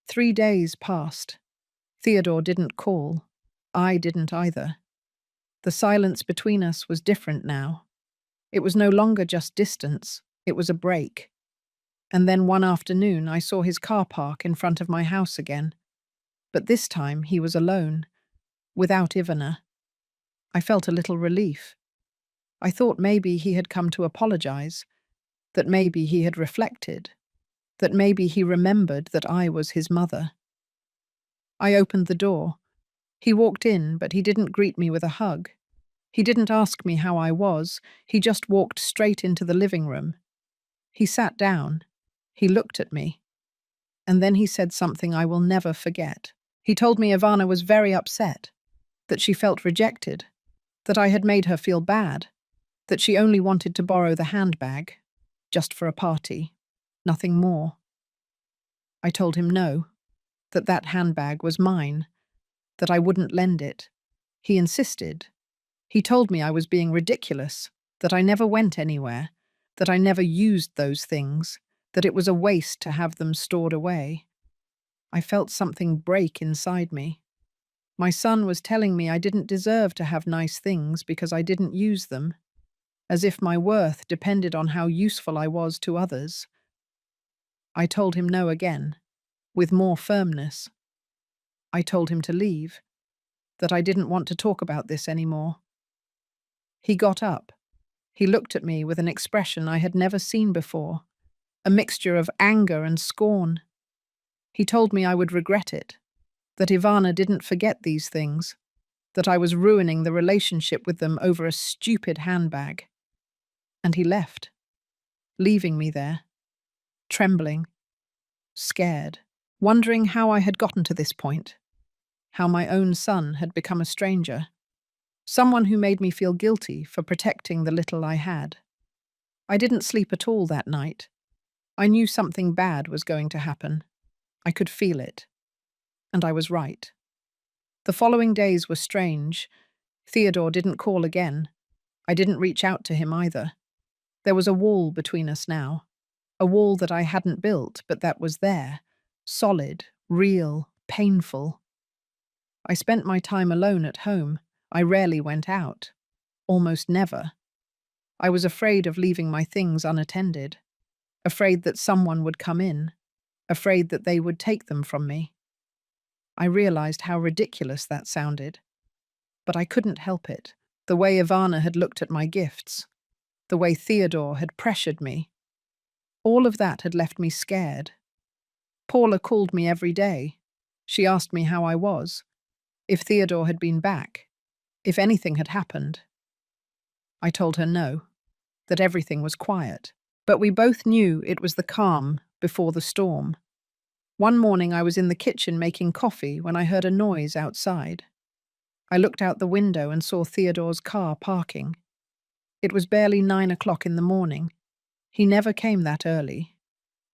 3 days passed. Theodore didn't call. I didn't either. The silence between us was different now. It was no longer just distance, it was a break. And then one afternoon I saw his car park in front of my house again. But this time he was alone, without Ivana. I felt a little relief. I thought maybe he had come to apologize, that maybe he had reflected, that maybe he remembered that I was his mother. I opened the door. He walked in, but he didn't greet me with a hug. He didn't ask me how I was. He just walked straight into the living room. He sat down. He looked at me. And then he said something I will never forget. He told me Ivana was very upset, that she felt rejected, that I had made her feel bad, that she only wanted to borrow the handbag, just for a party, nothing more. I told him no, that that handbag was mine, that I wouldn't lend it. He insisted. He told me I was being ridiculous, that I never went anywhere, that I never used those things, that it was a waste to have them stored away. I felt something break inside me. My son was telling me I didn't deserve to have nice things because I didn't use them, as if my worth depended on how useful I was to others. I told him no again, with more firmness. I told him to leave, that I didn't want to talk about this anymore. He got up. He looked at me with an expression I had never seen before, a mixture of anger and scorn. He told me I would regret it, that Ivana didn't forget these things, that I was ruining the relationship with them over a stupid handbag. And he left, leaving me there, trembling, scared, wondering how I had gotten to this point, how my own son had become a stranger, someone who made me feel guilty for protecting the little I had. I didn't sleep at all that night. I knew something bad was going to happen. I could feel it. And I was right. The following days were strange. Theodore didn't call again. I didn't reach out to him either. There was a wall between us now. A wall that I hadn't built, but that was there. Solid, real, painful. I spent my time alone at home. I rarely went out. Almost never. I was afraid of leaving my things unattended. Afraid that someone would come in. Afraid that they would take them from me. I realized how ridiculous that sounded. But I couldn't help it. The way Ivana had looked at my gifts. The way Theodore had pressured me. All of that had left me scared. Paula called me every day. She asked me how I was, if Theodore had been back, if anything had happened. I told her no, that everything was quiet. But we both knew it was the calm before the storm. One morning I was in the kitchen making coffee when I heard a noise outside. I looked out the window and saw Theodore's car parking. It was barely 9 o'clock in the morning. He never came that early.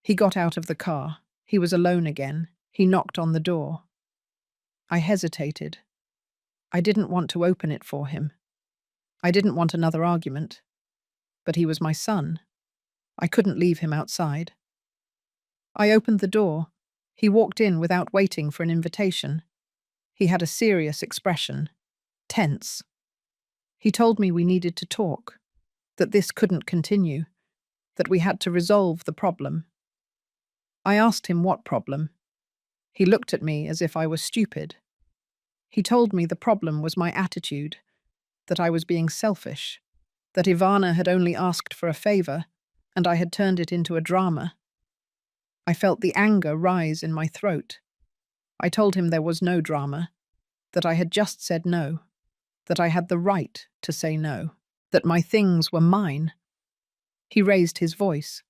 He got out of the car. He was alone again. He knocked on the door. I hesitated. I didn't want to open it for him. I didn't want another argument. But he was my son. I couldn't leave him outside. I opened the door. He walked in without waiting for an invitation. He had a serious expression, tense. He told me we needed to talk, that this couldn't continue, that we had to resolve the problem. I asked him what problem. He looked at me as if I was stupid. He told me the problem was my attitude, that I was being selfish, that Ivana had only asked for a favor, and I had turned it into a drama. I felt the anger rise in my throat. I told him there was no drama, that I had just said no, that I had the right to say no, that my things were mine. He raised his voice.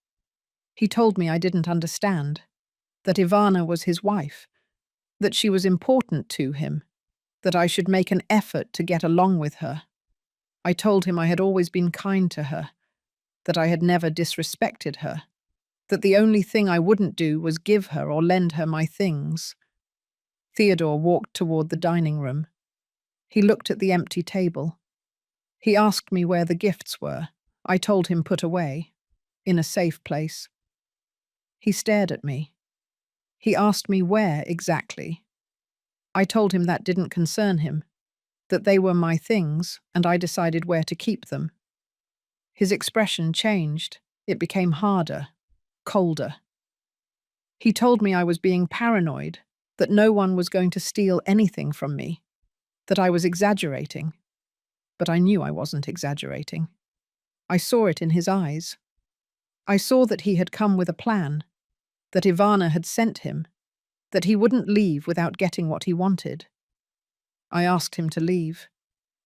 He told me I didn't understand, that Ivana was his wife, that she was important to him, that I should make an effort to get along with her. I told him I had always been kind to her, that I had never disrespected her, that the only thing I wouldn't do was give her or lend her my things. Theodore walked toward the dining room. He looked at the empty table. He asked me where the gifts were. I told him put away, in a safe place. He stared at me. He asked me where exactly. I told him that didn't concern him, that they were my things and I decided where to keep them. His expression changed. It became harder, colder. He told me I was being paranoid, that no one was going to steal anything from me, that I was exaggerating. But I knew I wasn't exaggerating. I saw it in his eyes. I saw that he had come with a plan, that Ivana had sent him, that he wouldn't leave without getting what he wanted. I asked him to leave,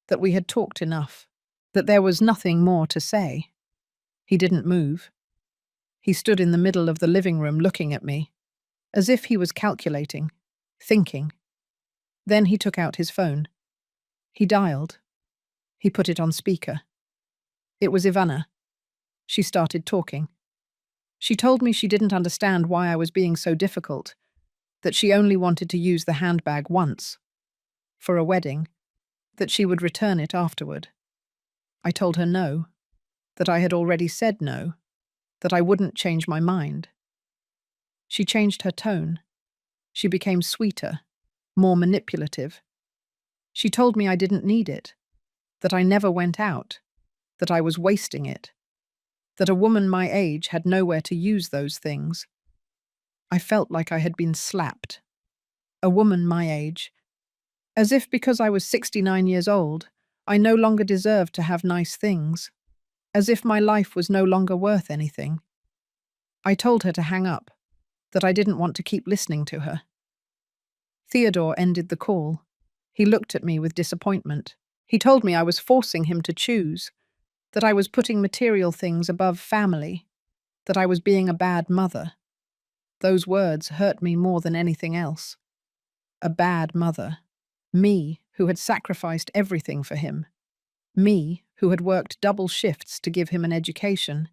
that we had talked enough, that there was nothing more to say. He didn't move. He stood in the middle of the living room looking at me, as if he was calculating, thinking. Then he took out his phone. He dialed. He put it on speaker. It was Ivana. She started talking. She told me she didn't understand why I was being so difficult, that she only wanted to use the handbag once, for a wedding, that she would return it afterward. I told her no, that I had already said no, that I wouldn't change my mind. She changed her tone. She became sweeter, more manipulative. She told me I didn't need it, that I never went out, that I was wasting it, that a woman my age had nowhere to use those things. I felt like I had been slapped. A woman my age. As if because I was 69 years old, I no longer deserved to have nice things. As if my life was no longer worth anything. I told her to hang up, that I didn't want to keep listening to her. Theodore ended the call. He looked at me with disappointment. He told me I was forcing him to choose, that I was putting material things above family, that I was being a bad mother. Those words hurt me more than anything else. A bad mother. Me, who had sacrificed everything for him. Me, who had worked double shifts to give him an education.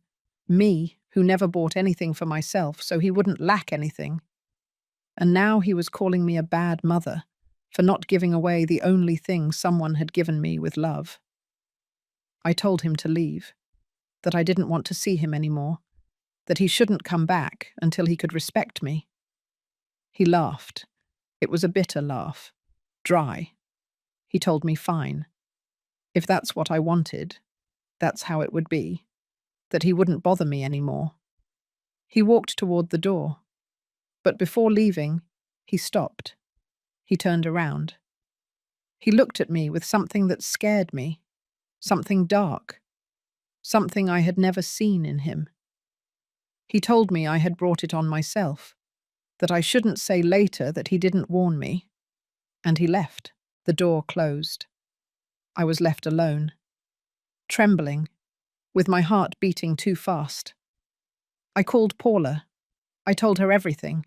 Me, who never bought anything for myself so he wouldn't lack anything. And now he was calling me a bad mother for not giving away the only thing someone had given me with love. I told him to leave, that I didn't want to see him anymore, that he shouldn't come back until he could respect me. He laughed. It was a bitter laugh, dry. He told me fine. If that's what I wanted, that's how it would be, that he wouldn't bother me anymore. He walked toward the door, but before leaving, he stopped. He turned around. He looked at me with something that scared me, something dark, something I had never seen in him. He told me I had brought it on myself, that I shouldn't say later that he didn't warn me, and he left. The door closed. I was left alone, trembling, with my heart beating too fast. I called Paula. I told her everything.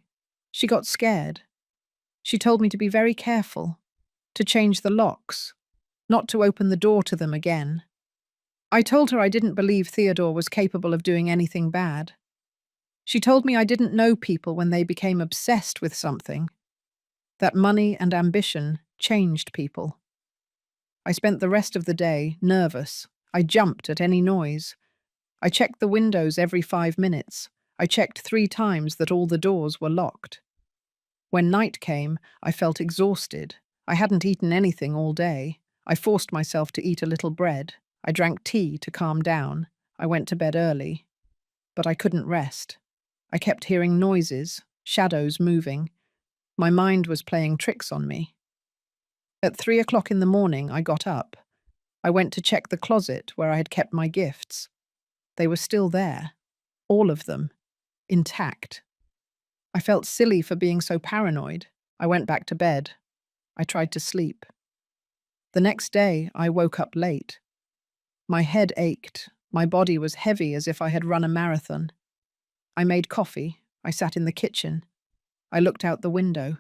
She got scared. She told me to be very careful, to change the locks, not to open the door to them again. I told her I didn't believe Theodore was capable of doing anything bad. She told me I didn't know people when they became obsessed with something, that money and ambition changed people. I spent the rest of the day nervous. I jumped at any noise. I checked the windows every 5 minutes. I checked 3 times that all the doors were locked. When night came, I felt exhausted. I hadn't eaten anything all day. I forced myself to eat a little bread. I drank tea to calm down. I went to bed early. But I couldn't rest. I kept hearing noises, shadows moving. My mind was playing tricks on me. At 3 o'clock in the morning, I got up. I went to check the closet where I had kept my gifts. They were still there. All of them. Intact. I felt silly for being so paranoid. I went back to bed. I tried to sleep. The next day, I woke up late. My head ached. My body was heavy as if I had run a marathon. I made coffee. I sat in the kitchen. I looked out the window.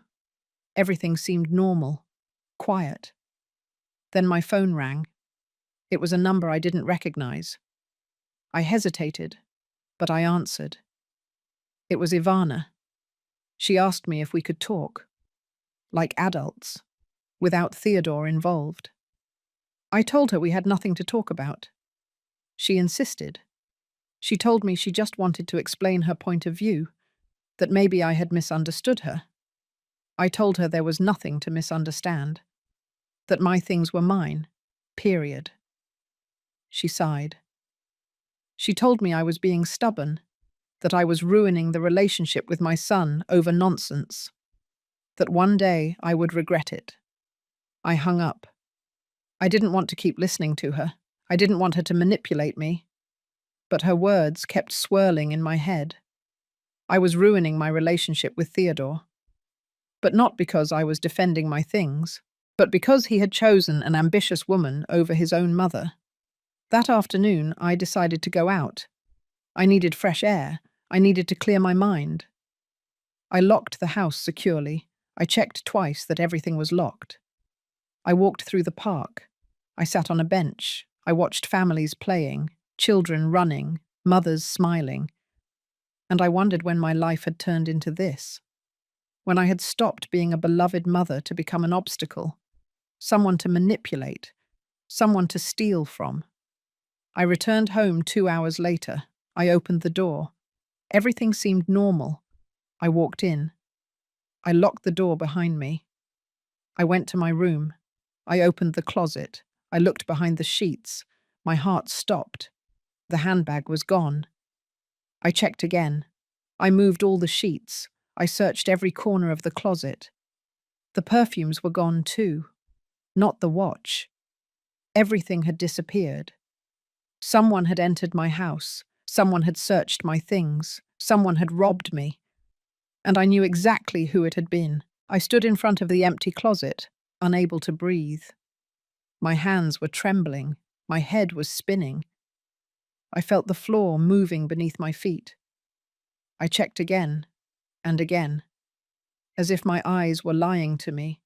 Everything seemed normal, quiet. Then my phone rang. It was a number I didn't recognize. I hesitated, but I answered. It was Ivana. She asked me if we could talk, like adults, without Theodore involved. I told her we had nothing to talk about. She insisted. She told me she just wanted to explain her point of view, that maybe I had misunderstood her. I told her there was nothing to misunderstand, that my things were mine, period. She sighed. She told me I was being stubborn, that I was ruining the relationship with my son over nonsense, that one day I would regret it. I hung up. I didn't want to keep listening to her. I didn't want her to manipulate me. But her words kept swirling in my head. I was ruining my relationship with Theodore. But not because I was defending my things, but because he had chosen an ambitious woman over his own mother. That afternoon, I decided to go out. I needed fresh air. I needed to clear my mind. I locked the house securely. I checked twice that everything was locked. I walked through the park. I sat on a bench. I watched families playing, children running, mothers smiling. And I wondered when my life had turned into this. When I had stopped being a beloved mother to become an obstacle, someone to manipulate, someone to steal from. I returned home 2 hours later. I opened the door. Everything seemed normal. I walked in. I locked the door behind me. I went to my room. I opened the closet. I looked behind the sheets. My heart stopped. The handbag was gone. I checked again. I moved all the sheets. I searched every corner of the closet. The perfumes were gone too. Not the watch. Everything had disappeared. Someone had entered my house. Someone had searched my things. Someone had robbed me. And I knew exactly who it had been. I stood in front of the empty closet, unable to breathe. My hands were trembling. My head was spinning. I felt the floor moving beneath my feet. I checked again and again, as if my eyes were lying to me,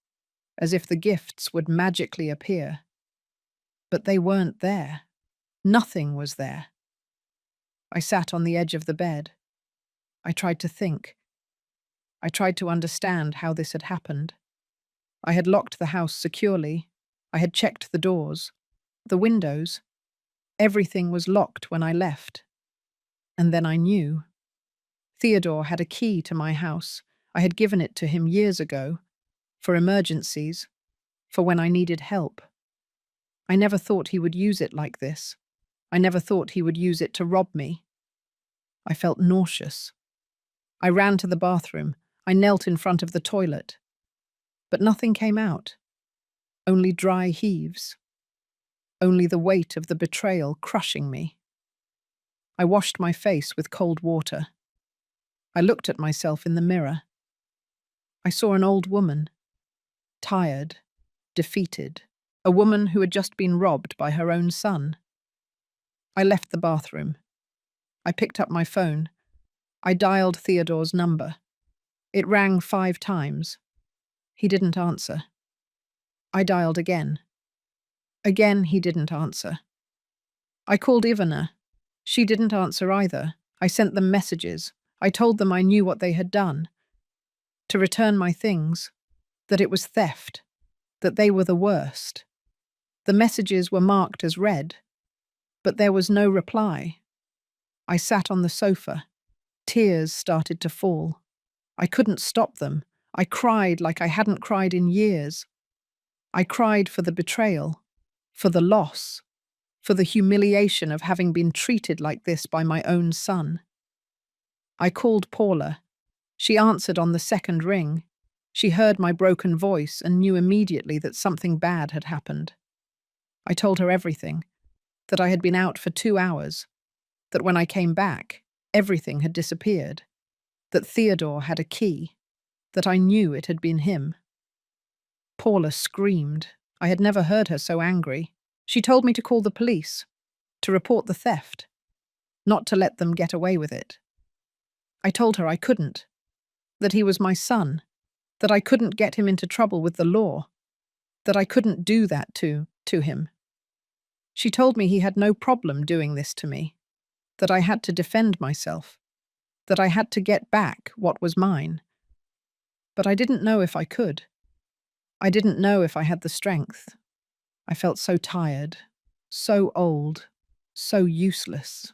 as if the gifts would magically appear. But they weren't there. Nothing was there. I sat on the edge of the bed. I tried to think. I tried to understand how this had happened. I had locked the house securely. I had checked the doors, the windows. Everything was locked when I left. And then I knew. Theodore had a key to my house. I had given it to him years ago, for emergencies, for when I needed help. I never thought he would use it like this. I never thought he would use it to rob me. I felt nauseous. I ran to the bathroom. I knelt in front of the toilet. But nothing came out. Only dry heaves. Only the weight of the betrayal crushing me. I washed my face with cold water. I looked at myself in the mirror. I saw an old woman, tired, defeated, a woman who had just been robbed by her own son. I left the bathroom. I picked up my phone. I dialed Theodore's number. It rang 5 times. He didn't answer. I dialed again. Again, he didn't answer. I called Ivana. She didn't answer either. I sent them messages. I told them I knew what they had done. To return my things. That it was theft. That they were the worst. The messages were marked as read. But there was no reply. I sat on the sofa. Tears started to fall. I couldn't stop them. I cried like I hadn't cried in years. I cried for the betrayal, for the loss, for the humiliation of having been treated like this by my own son. I called Paula. She answered on the second ring. She heard my broken voice and knew immediately that something bad had happened. I told her everything, that I had been out for 2 hours, that when I came back, everything had disappeared, that Theodore had a key, that I knew it had been him. Paula screamed. I had never heard her so angry. She told me to call the police, to report the theft, not to let them get away with it. I told her I couldn't, that he was my son, that I couldn't get him into trouble with the law, that I couldn't do that to him. She told me he had no problem doing this to me, that I had to defend myself, that I had to get back what was mine. But I didn't know if I could. I didn't know if I had the strength. I felt so tired, so old, so useless.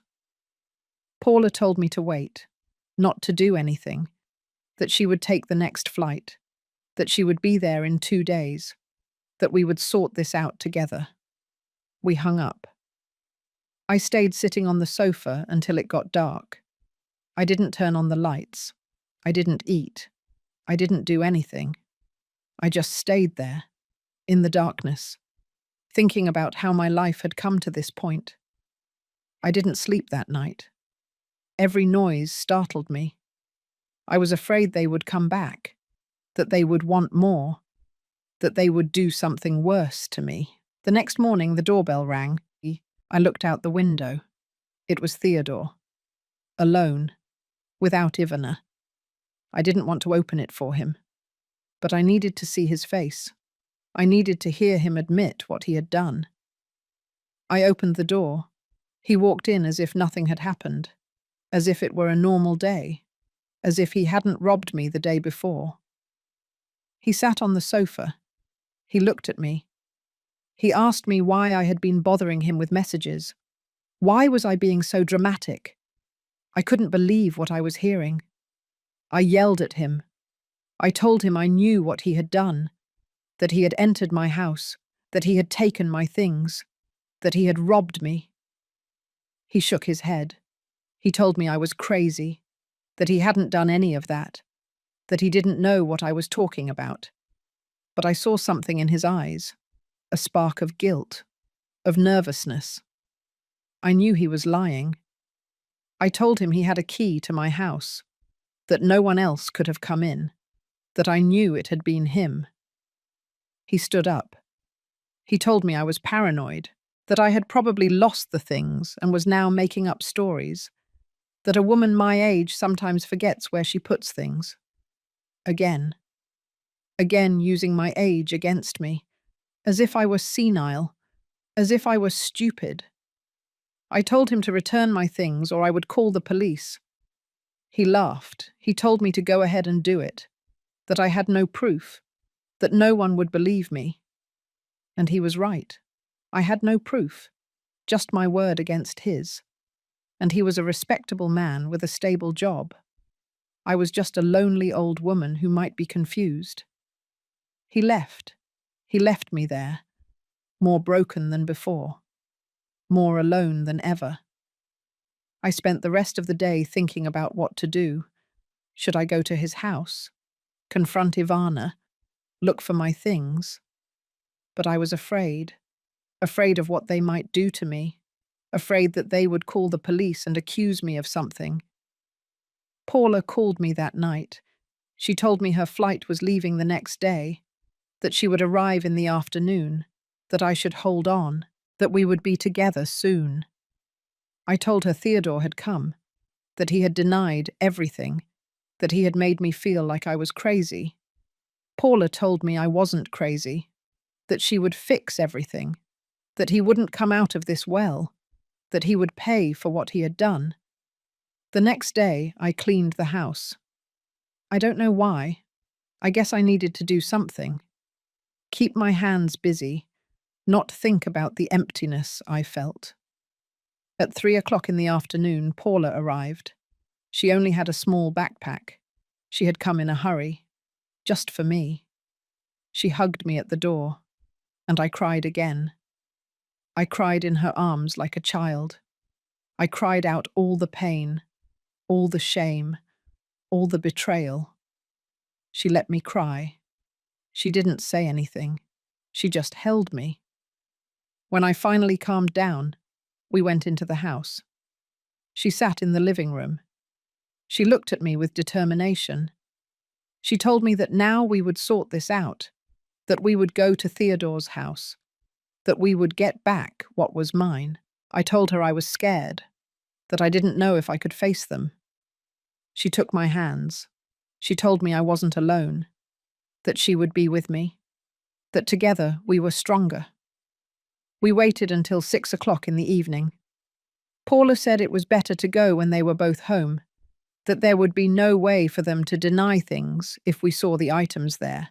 Paula told me to wait, not to do anything, that she would take the next flight, that she would be there in 2 days, that we would sort this out together. We hung up. I stayed sitting on the sofa until it got dark. I didn't turn on the lights. I didn't eat. I didn't do anything. I just stayed there, in the darkness, thinking about how my life had come to this point. I didn't sleep that night. Every noise startled me. I was afraid they would come back, that they would want more, that they would do something worse to me. The next morning, the doorbell rang. I looked out the window. It was Theodore. Alone, without Ivana. I didn't want to open it for him, but I needed to see his face. I needed to hear him admit what he had done. I opened the door. He walked in as if nothing had happened, as if it were a normal day, as if he hadn't robbed me the day before. He sat on the sofa. He looked at me. He asked me why I had been bothering him with messages. Why was I being so dramatic? I couldn't believe what I was hearing. I yelled at him. I told him I knew what he had done, that he had entered my house, that he had taken my things, that he had robbed me. He shook his head. He told me I was crazy, that he hadn't done any of that, that he didn't know what I was talking about. But I saw something in his eyes, a spark of guilt, of nervousness. I knew he was lying. I told him he had a key to my house, that no one else could have come in, that I knew it had been him. He stood up. He told me I was paranoid, that I had probably lost the things and was now making up stories, that a woman my age sometimes forgets where she puts things. Again using my age against me, as if I were senile, as if I were stupid. I told him to return my things or I would call the police. He laughed. He told me to go ahead and do it, that I had no proof, that no one would believe me. And he was right. I had no proof, just my word against his. And he was a respectable man with a stable job. I was just a lonely old woman who might be confused. He left. He left me there, more broken than before, more alone than ever. I spent the rest of the day thinking about what to do. Should I go to his house, confront Ivana, look for my things? But I was afraid of what they might do to me, afraid that they would call the police and accuse me of something. Paula called me that night. She told me her flight was leaving the next day, that she would arrive in the afternoon, that I should hold on, that we would be together soon. I told her Theodore had come, that he had denied everything, that he had made me feel like I was crazy. Paula told me I wasn't crazy, that she would fix everything, that he wouldn't come out of this well, that he would pay for what he had done. The next day, I cleaned the house. I don't know why. I guess I needed to do something. Keep my hands busy, not think about the emptiness I felt. At 3 o'clock in the afternoon, Paula arrived. She only had a small backpack. She had come in a hurry, just for me. She hugged me at the door, and I cried again. I cried in her arms like a child. I cried out all the pain, all the shame, all the betrayal. She let me cry. She didn't say anything. She just held me. When I finally calmed down, we went into the house. She sat in the living room. She looked at me with determination. She told me that now we would sort this out, that we would go to Theodore's house, that we would get back what was mine. I told her I was scared, that I didn't know if I could face them. She took my hands. She told me I wasn't alone, that she would be with me, that together we were stronger. We waited until 6 o'clock in the evening. Paula said it was better to go when they were both home, that there would be no way for them to deny things if we saw the items there.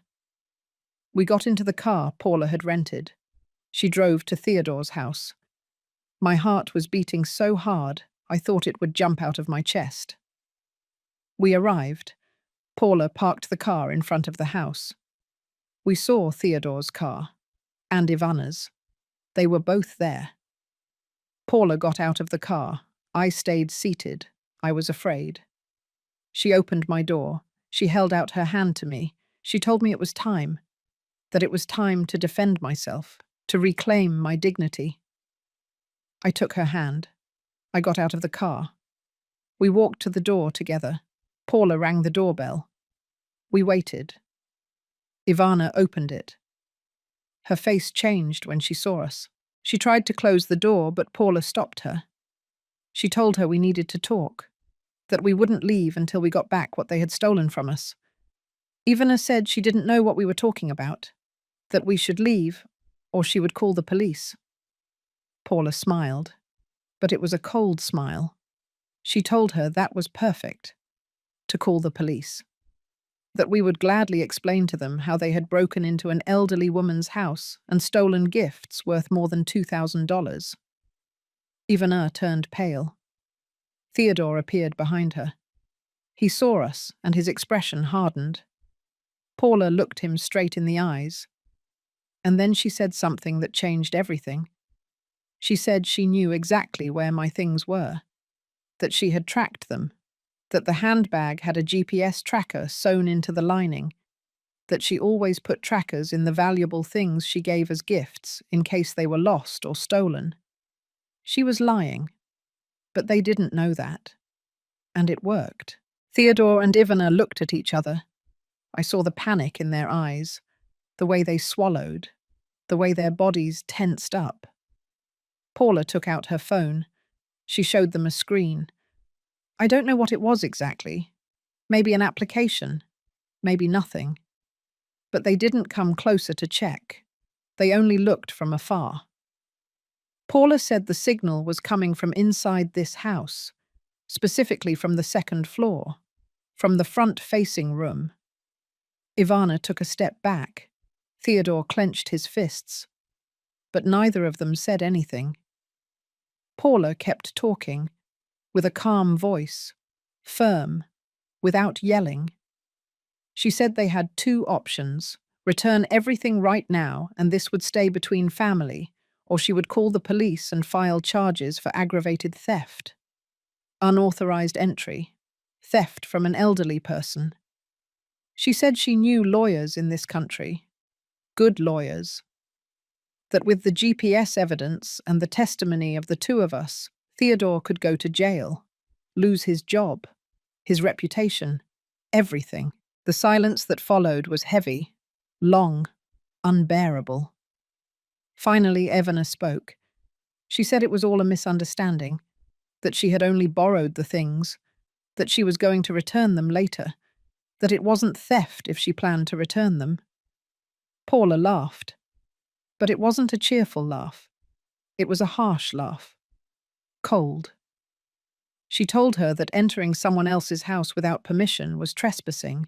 We got into the car Paula had rented. She drove to Theodore's house. My heart was beating so hard I thought it would jump out of my chest. We arrived. Paula parked the car in front of the house. We saw Theodore's car and Ivana's. They were both there. Paula got out of the car. I stayed seated. I was afraid. She opened my door. She held out her hand to me. She told me it was time, that it was time to defend myself, to reclaim my dignity. I took her hand. I got out of the car. We walked to the door together. Paula rang the doorbell. We waited. Ivana opened it. Her face changed when she saw us. She tried to close the door, but Paula stopped her. She told her we needed to talk, that we wouldn't leave until we got back what they had stolen from us. Ivana said she didn't know what we were talking about, that we should leave, or she would call the police. Paula smiled, but it was a cold smile. She told her that was perfect, to call the police, that we would gladly explain to them how they had broken into an elderly woman's house and stolen gifts worth more than $2,000. Ivana turned pale. Theodore appeared behind her. He saw us, and his expression hardened. Paula looked him straight in the eyes, and then she said something that changed everything. She said she knew exactly where my things were, that she had tracked them, that the handbag had a GPS tracker sewn into the lining, that she always put trackers in the valuable things she gave as gifts in case they were lost or stolen. She was lying, but they didn't know that. And it worked. Theodore and Ivana looked at each other. I saw the panic in their eyes, the way they swallowed, the way their bodies tensed up. Paula took out her phone. She showed them a screen. I don't know what it was exactly. Maybe an application. Maybe nothing. But they didn't come closer to check. They only looked from afar. Paula said the signal was coming from inside this house, specifically from the second floor, from the front-facing room. Ivana took a step back. Theodore clenched his fists. But neither of them said anything. Paula kept talking, with a calm voice, firm, without yelling. She said they had two options: return everything right now and this would stay between family, or she would call the police and file charges for aggravated theft. Unauthorized entry, theft from an elderly person. She said she knew lawyers in this country, good lawyers, that with the GPS evidence and the testimony of the two of us, Theodore could go to jail, lose his job, his reputation, everything. The silence that followed was heavy, long, unbearable. Finally, Evana spoke. She said it was all a misunderstanding, that she had only borrowed the things, that she was going to return them later, that it wasn't theft if she planned to return them. Paula laughed. But it wasn't a cheerful laugh. It was a harsh laugh. Cold. She told her that entering someone else's house without permission was trespassing,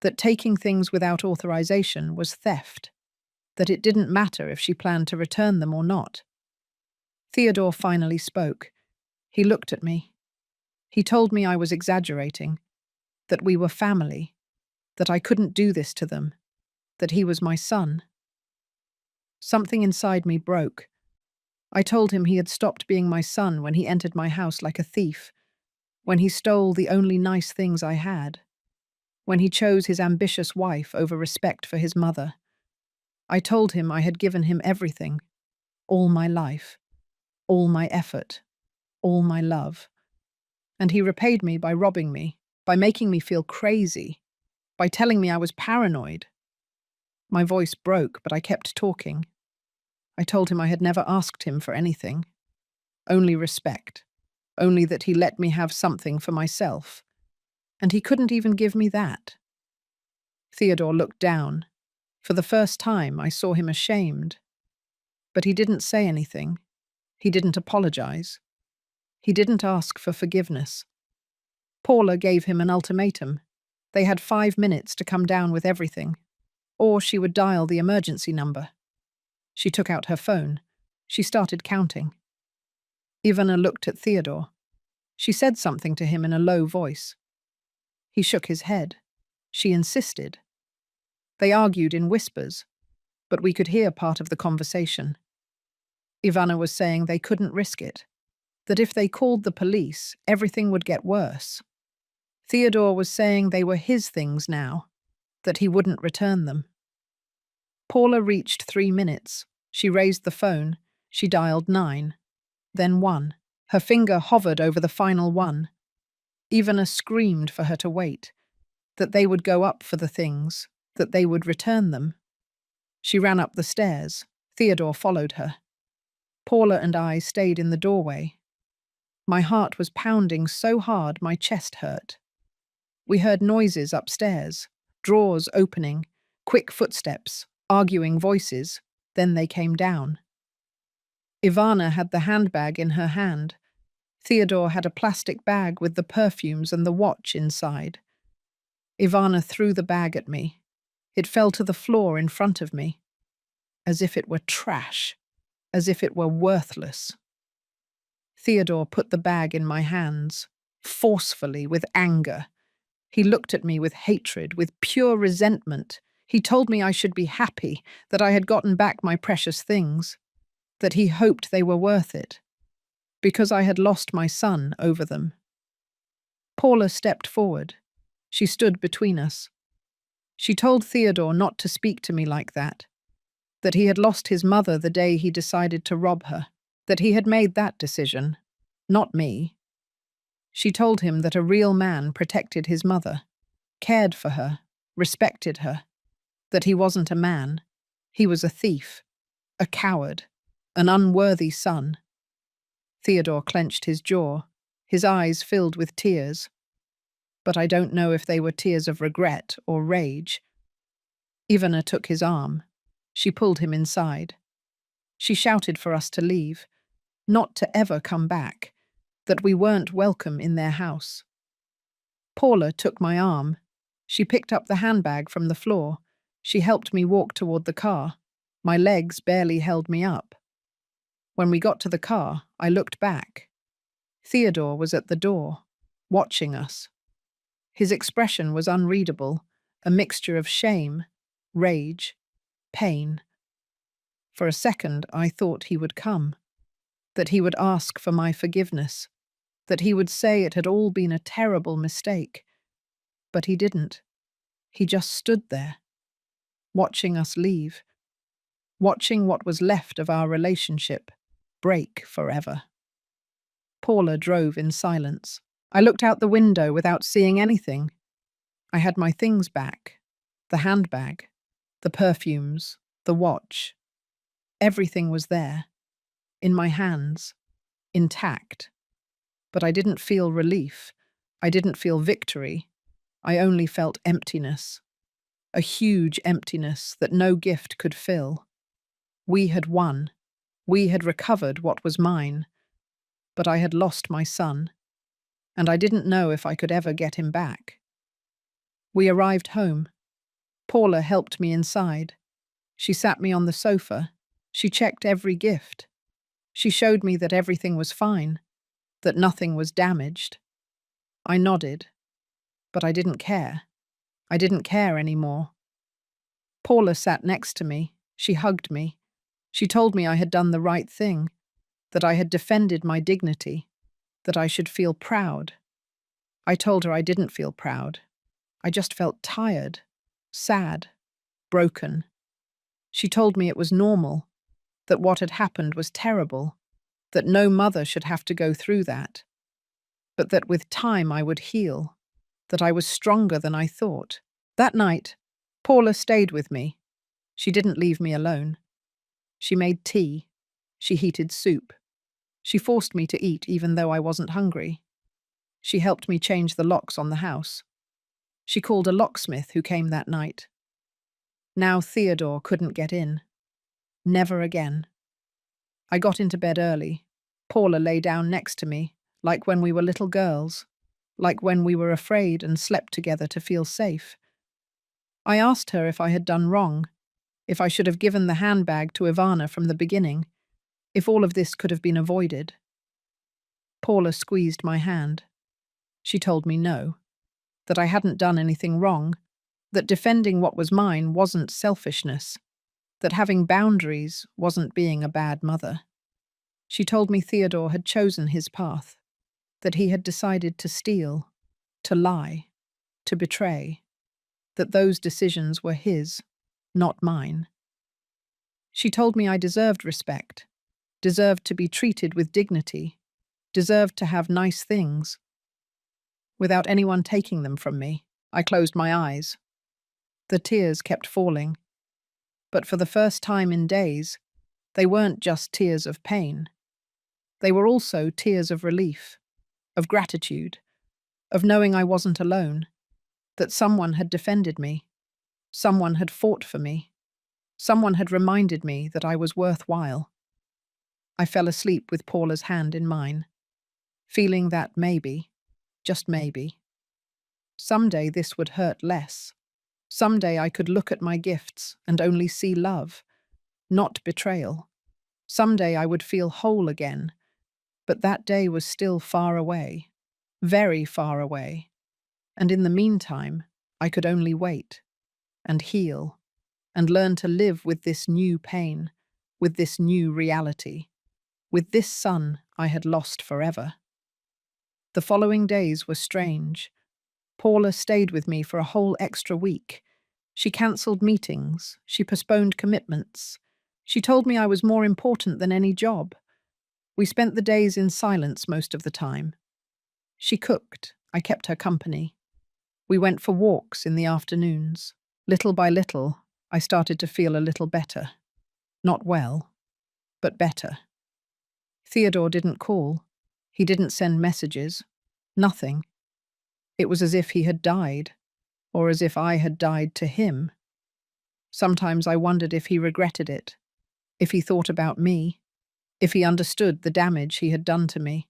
that taking things without authorization was theft, that it didn't matter if she planned to return them or not. Theodore finally spoke. He looked at me. He told me I was exaggerating, that we were family, that I couldn't do this to them, that he was my son. Something inside me broke. I told him he had stopped being my son when he entered my house like a thief, when he stole the only nice things I had, when he chose his ambitious wife over respect for his mother. I told him I had given him everything, all my life, all my effort, all my love. And he repaid me by robbing me, by making me feel crazy, by telling me I was paranoid. My voice broke, but I kept talking. I told him I had never asked him for anything, only respect, only that he let me have something for myself. And he couldn't even give me that. Theodore looked down. For the first time, I saw him ashamed. But he didn't say anything. He didn't apologize. He didn't ask for forgiveness. Paula gave him an ultimatum. They had 5 minutes to come down with everything, or she would dial the emergency number. She took out her phone. She started counting. Ivana looked at Theodore. She said something to him in a low voice. He shook his head. She insisted. They argued in whispers, but we could hear part of the conversation. Ivana was saying they couldn't risk it, that if they called the police, everything would get worse. Theodore was saying they were his things now, that he wouldn't return them. Paula reached 3 minutes. She raised the phone. She dialed 9, then 1. Her finger hovered over the final 1. Ivana screamed for her to wait, that they would go up for the things, that they would return them. She ran up the stairs. Theodore followed her. Paula and I stayed in the doorway. My heart was pounding so hard my chest hurt. We heard noises upstairs, drawers opening, quick footsteps, arguing voices, then they came down. Ivana had the handbag in her hand. Theodore had a plastic bag with the perfumes and the watch inside. Ivana threw the bag at me. It fell to the floor in front of me, as if it were trash, as if it were worthless. Theodore put the bag in my hands, forcefully, with anger. He looked at me with hatred, with pure resentment. He told me I should be happy, that I had gotten back my precious things, that he hoped they were worth it, because I had lost my son over them. Paula stepped forward. She stood between us. She told Theodore not to speak to me like that he had lost his mother the day he decided to rob her, that he had made that decision, not me. She told him that a real man protected his mother, cared for her, respected her, that he wasn't a man. He was a thief, a coward, an unworthy son. Theodore clenched his jaw, his eyes filled with tears. But I don't know if they were tears of regret or rage. Ivana took his arm. She pulled him inside. She shouted for us to leave, not to ever come back, that we weren't welcome in their house. Paula took my arm. She picked up the handbag from the floor. She helped me walk toward the car. My legs barely held me up. When we got to the car, I looked back. Theodore was at the door, watching us. His expression was unreadable, a mixture of shame, rage, pain. For a second, I thought he would come, that he would ask for my forgiveness, that he would say it had all been a terrible mistake. But he didn't. He just stood there, watching us leave, watching what was left of our relationship break forever. Paula drove in silence. I looked out the window without seeing anything. I had my things back, the handbag, the perfumes, the watch. Everything was there, in my hands, intact. But I didn't feel relief. I didn't feel victory. I only felt emptiness. A huge emptiness that no gift could fill. We had won. We had recovered what was mine. But I had lost my son, and I didn't know if I could ever get him back. We arrived home. Paula helped me inside. She sat me on the sofa. She checked every gift. She showed me that everything was fine, that nothing was damaged. I nodded, but I didn't care. I didn't care anymore. Paula sat next to me. She hugged me. She told me I had done the right thing, that I had defended my dignity, that I should feel proud. I told her I didn't feel proud. I just felt tired, sad, broken. She told me it was normal, that what had happened was terrible, that no mother should have to go through that, but that with time I would heal, that I was stronger than I thought. That night, Paula stayed with me. She didn't leave me alone. She made tea. She heated soup. She forced me to eat even though I wasn't hungry. She helped me change the locks on the house. She called a locksmith who came that night. Now Theodore couldn't get in. Never again. I got into bed early. Paula lay down next to me, like when we were little girls, like when we were afraid and slept together to feel safe. I asked her if I had done wrong, if I should have given the handbag to Ivana from the beginning, if all of this could have been avoided. Paula squeezed my hand. She told me no, that I hadn't done anything wrong, that defending what was mine wasn't selfishness, that having boundaries wasn't being a bad mother. She told me Theodore had chosen his path, that he had decided to steal, to lie, to betray, that those decisions were his, not mine. She told me I deserved respect, deserved to be treated with dignity, deserved to have nice things. Without anyone taking them from me, I closed my eyes. The tears kept falling. But for the first time in days, they weren't just tears of pain. They were also tears of relief, of gratitude, of knowing I wasn't alone, that someone had defended me, someone had fought for me, someone had reminded me that I was worthwhile. I fell asleep with Paula's hand in mine, feeling that maybe, just maybe, someday this would hurt less. Someday I could look at my gifts and only see love, not betrayal. Someday I would feel whole again, but that day was still far away, very far away. And in the meantime, I could only wait and heal and learn to live with this new pain, with this new reality, with this son I had lost forever. The following days were strange. Paula stayed with me for a whole extra week. She cancelled meetings. She postponed commitments. She told me I was more important than any job. We spent the days in silence most of the time. She cooked. I kept her company. We went for walks in the afternoons. Little by little, I started to feel a little better. Not well, but better. Theodore didn't call. He didn't send messages. Nothing. It was as if he had died, or as if I had died to him. Sometimes I wondered if he regretted it, if he thought about me, if he understood the damage he had done to me.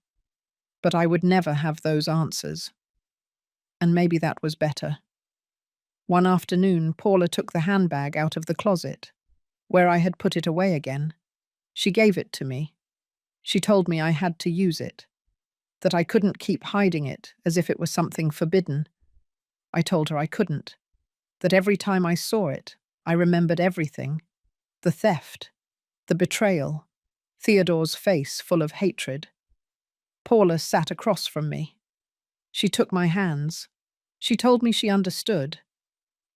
But I would never have those answers. And maybe that was better. One afternoon, Paula took the handbag out of the closet, where I had put it away again. She gave it to me. She told me I had to use it, that I couldn't keep hiding it as if it was something forbidden. I told her I couldn't, that every time I saw it, I remembered everything. The theft, the betrayal, Theodore's face full of hatred. Paula sat across from me. She took my hands. She told me she understood,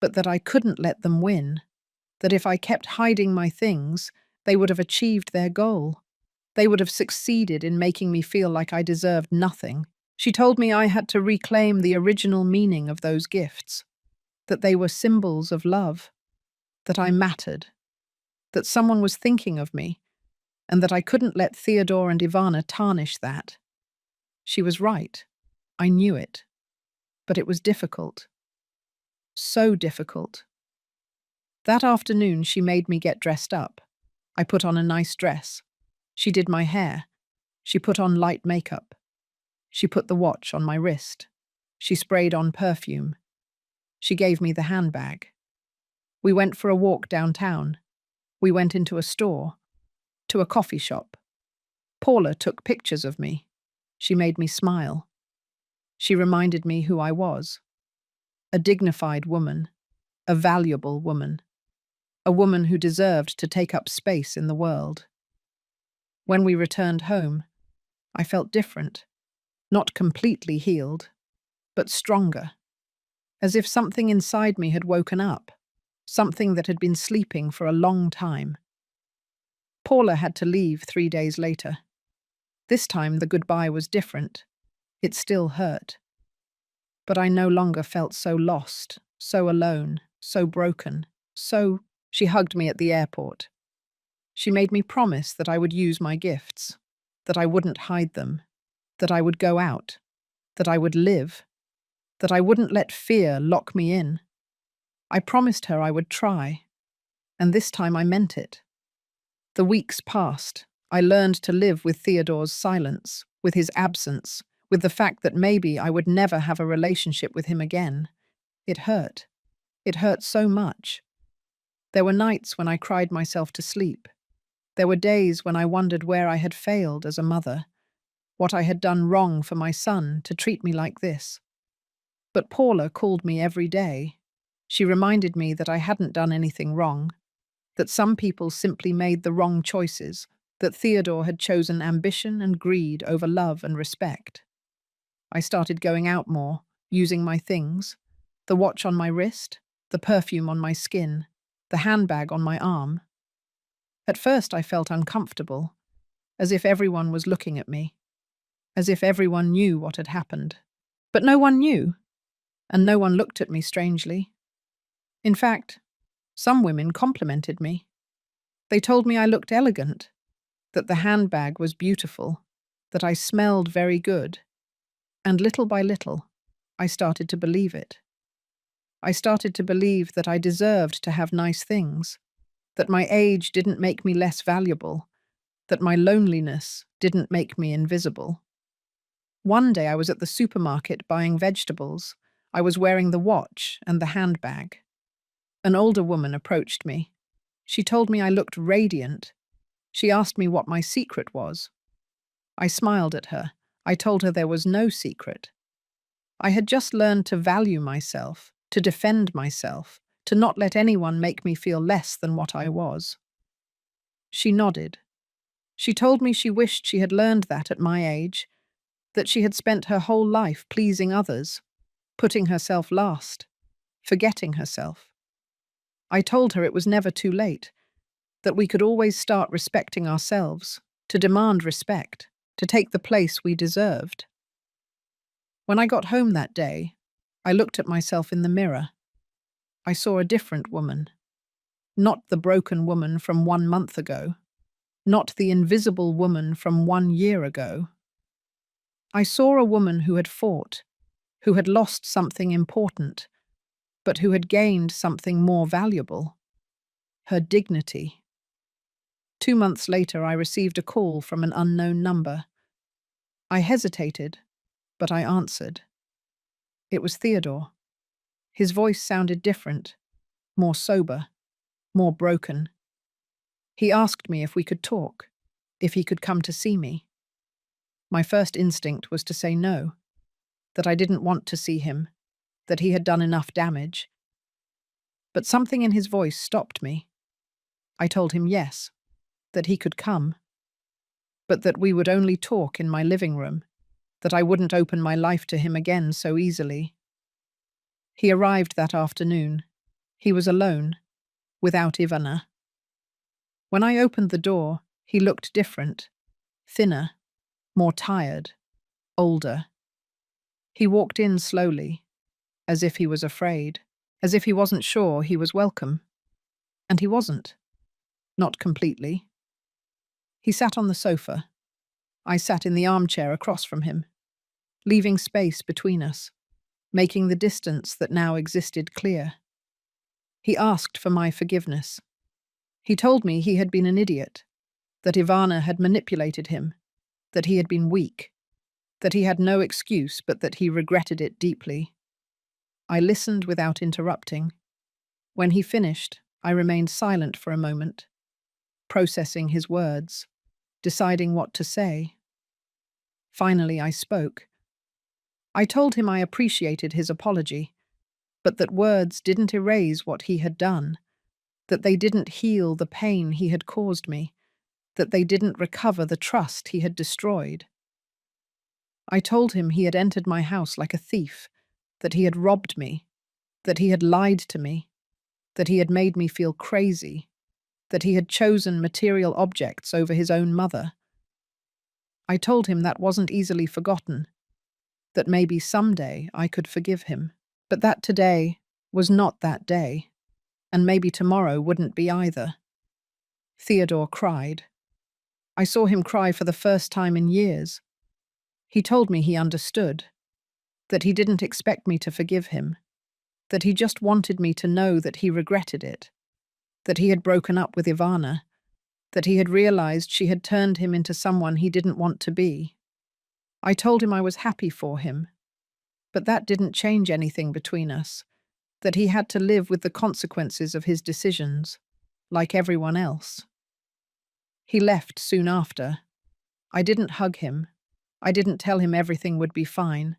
but that I couldn't let them win, that if I kept hiding my things, they would have achieved their goal. They would have succeeded in making me feel like I deserved nothing. She told me I had to reclaim the original meaning of those gifts, that they were symbols of love, that I mattered, that someone was thinking of me, and that I couldn't let Theodore and Ivana tarnish that. She was right. I knew it. But it was difficult. So difficult. That afternoon, she made me get dressed up. I put on a nice dress. She did my hair. She put on light makeup. She put the watch on my wrist. She sprayed on perfume. She gave me the handbag. We went for a walk downtown. We went into a store, to a coffee shop. Paula took pictures of me. She made me smile. She reminded me who I was. A dignified woman, a valuable woman, a woman who deserved to take up space in the world. When we returned home, I felt different, not completely healed, but stronger, as if something inside me had woken up, something that had been sleeping for a long time. Paula had to leave 3 days later. This time the goodbye was different. It still hurt. But I no longer felt so lost, so alone, so broken, so... She hugged me at the airport. She made me promise that I would use my gifts, that I wouldn't hide them, that I would go out, that I would live, that I wouldn't let fear lock me in. I promised her I would try, and this time I meant it. The weeks passed. I learned to live with Theodore's silence, with his absence, with the fact that maybe I would never have a relationship with him again. It hurt. It hurt so much. There were nights when I cried myself to sleep. There were days when I wondered where I had failed as a mother, what I had done wrong for my son to treat me like this. But Paula called me every day. She reminded me that I hadn't done anything wrong, that some people simply made the wrong choices, that Theodore had chosen ambition and greed over love and respect. I started going out more, using my things, the watch on my wrist, the perfume on my skin, the handbag on my arm. At first I felt uncomfortable, as if everyone was looking at me, as if everyone knew what had happened. But no one knew, and no one looked at me strangely. In fact, some women complimented me. They told me I looked elegant, that the handbag was beautiful, that I smelled very good, and little by little, I started to believe it. I started to believe that I deserved to have nice things, that my age didn't make me less valuable, that my loneliness didn't make me invisible. One day I was at the supermarket buying vegetables. I was wearing the watch and the handbag. An older woman approached me. She told me I looked radiant. She asked me what my secret was. I smiled at her. I told her there was no secret. I had just learned to value myself, to defend myself, to not let anyone make me feel less than what I was. She nodded. She told me she wished she had learned that at my age, that she had spent her whole life pleasing others, putting herself last, forgetting herself. I told her it was never too late, that we could always start respecting ourselves, to demand respect, to take the place we deserved. When I got home that day, I looked at myself in the mirror. I saw a different woman. Not the broken woman from 1 month ago. Not the invisible woman from 1 year ago. I saw a woman who had fought, who had lost something important, but who had gained something more valuable: her dignity. 2 months later, I received a call from an unknown number. I hesitated, but I answered. It was Theodore. His voice sounded different, more sober, more broken. He asked me if we could talk, if he could come to see me. My first instinct was to say no, that I didn't want to see him, that he had done enough damage. But something in his voice stopped me. I told him yes, that he could come, but that we would only talk in my living room, that I wouldn't open my life to him again so easily. He arrived that afternoon. He was alone, without Ivana. When I opened the door, he looked different, thinner, more tired, older. He walked in slowly, as if he was afraid, as if he wasn't sure he was welcome. And he wasn't. Not completely. He sat on the sofa. I sat in the armchair across from him, leaving space between us, making the distance that now existed clear. He asked for my forgiveness. He told me he had been an idiot, that Ivana had manipulated him, that he had been weak, that he had no excuse but that he regretted it deeply. I listened without interrupting. When he finished, I remained silent for a moment, processing his words, deciding what to say. Finally, I spoke. I told him I appreciated his apology, but that words didn't erase what he had done, that they didn't heal the pain he had caused me, that they didn't recover the trust he had destroyed. I told him he had entered my house like a thief, that he had robbed me, that he had lied to me, that he had made me feel crazy, that he had chosen material objects over his own mother. I told him that wasn't easily forgotten, that maybe someday I could forgive him, but that today was not that day, and maybe tomorrow wouldn't be either. Theodore cried. I saw him cry for the first time in years. He told me he understood, that he didn't expect me to forgive him, that he just wanted me to know that he regretted it, that he had broken up with Ivana, that he had realized she had turned him into someone he didn't want to be. I told him I was happy for him, but that didn't change anything between us, that he had to live with the consequences of his decisions, like everyone else. He left soon after. I didn't hug him. I didn't tell him everything would be fine,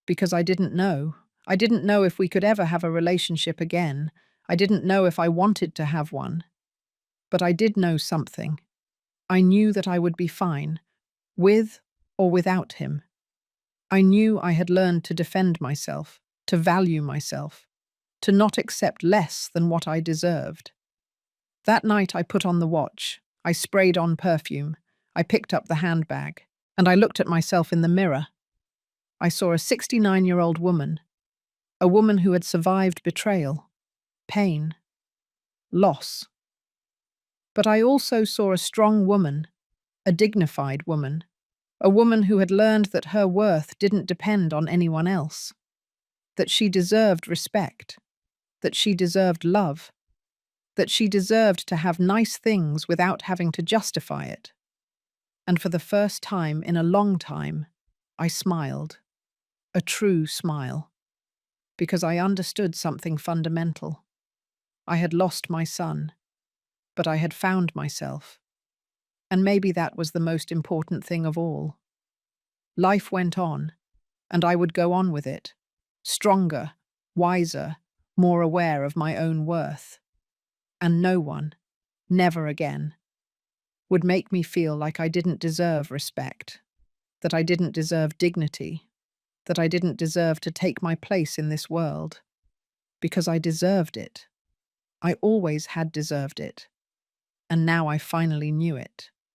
because I didn't know. I didn't know if we could ever have a relationship again. I didn't know if I wanted to have one. But I did know something. I knew that I would be fine, with or without him. I knew I had learned to defend myself, to value myself, to not accept less than what I deserved. That night I put on the watch, I sprayed on perfume, I picked up the handbag, and I looked at myself in the mirror. I saw a 69-year-old woman, a woman who had survived betrayal, pain, loss. But I also saw a strong woman, a dignified woman, a woman who had learned that her worth didn't depend on anyone else, that she deserved respect, that she deserved love, that she deserved to have nice things without having to justify it. And for the first time in a long time, I smiled, a true smile, because I understood something fundamental. I had lost my son, but I had found myself. And maybe that was the most important thing of all. Life went on, and I would go on with it, stronger, wiser, more aware of my own worth. And no one, never again, would make me feel like I didn't deserve respect, that I didn't deserve dignity, that I didn't deserve to take my place in this world, because I deserved it. I always had deserved it, and now I finally knew it.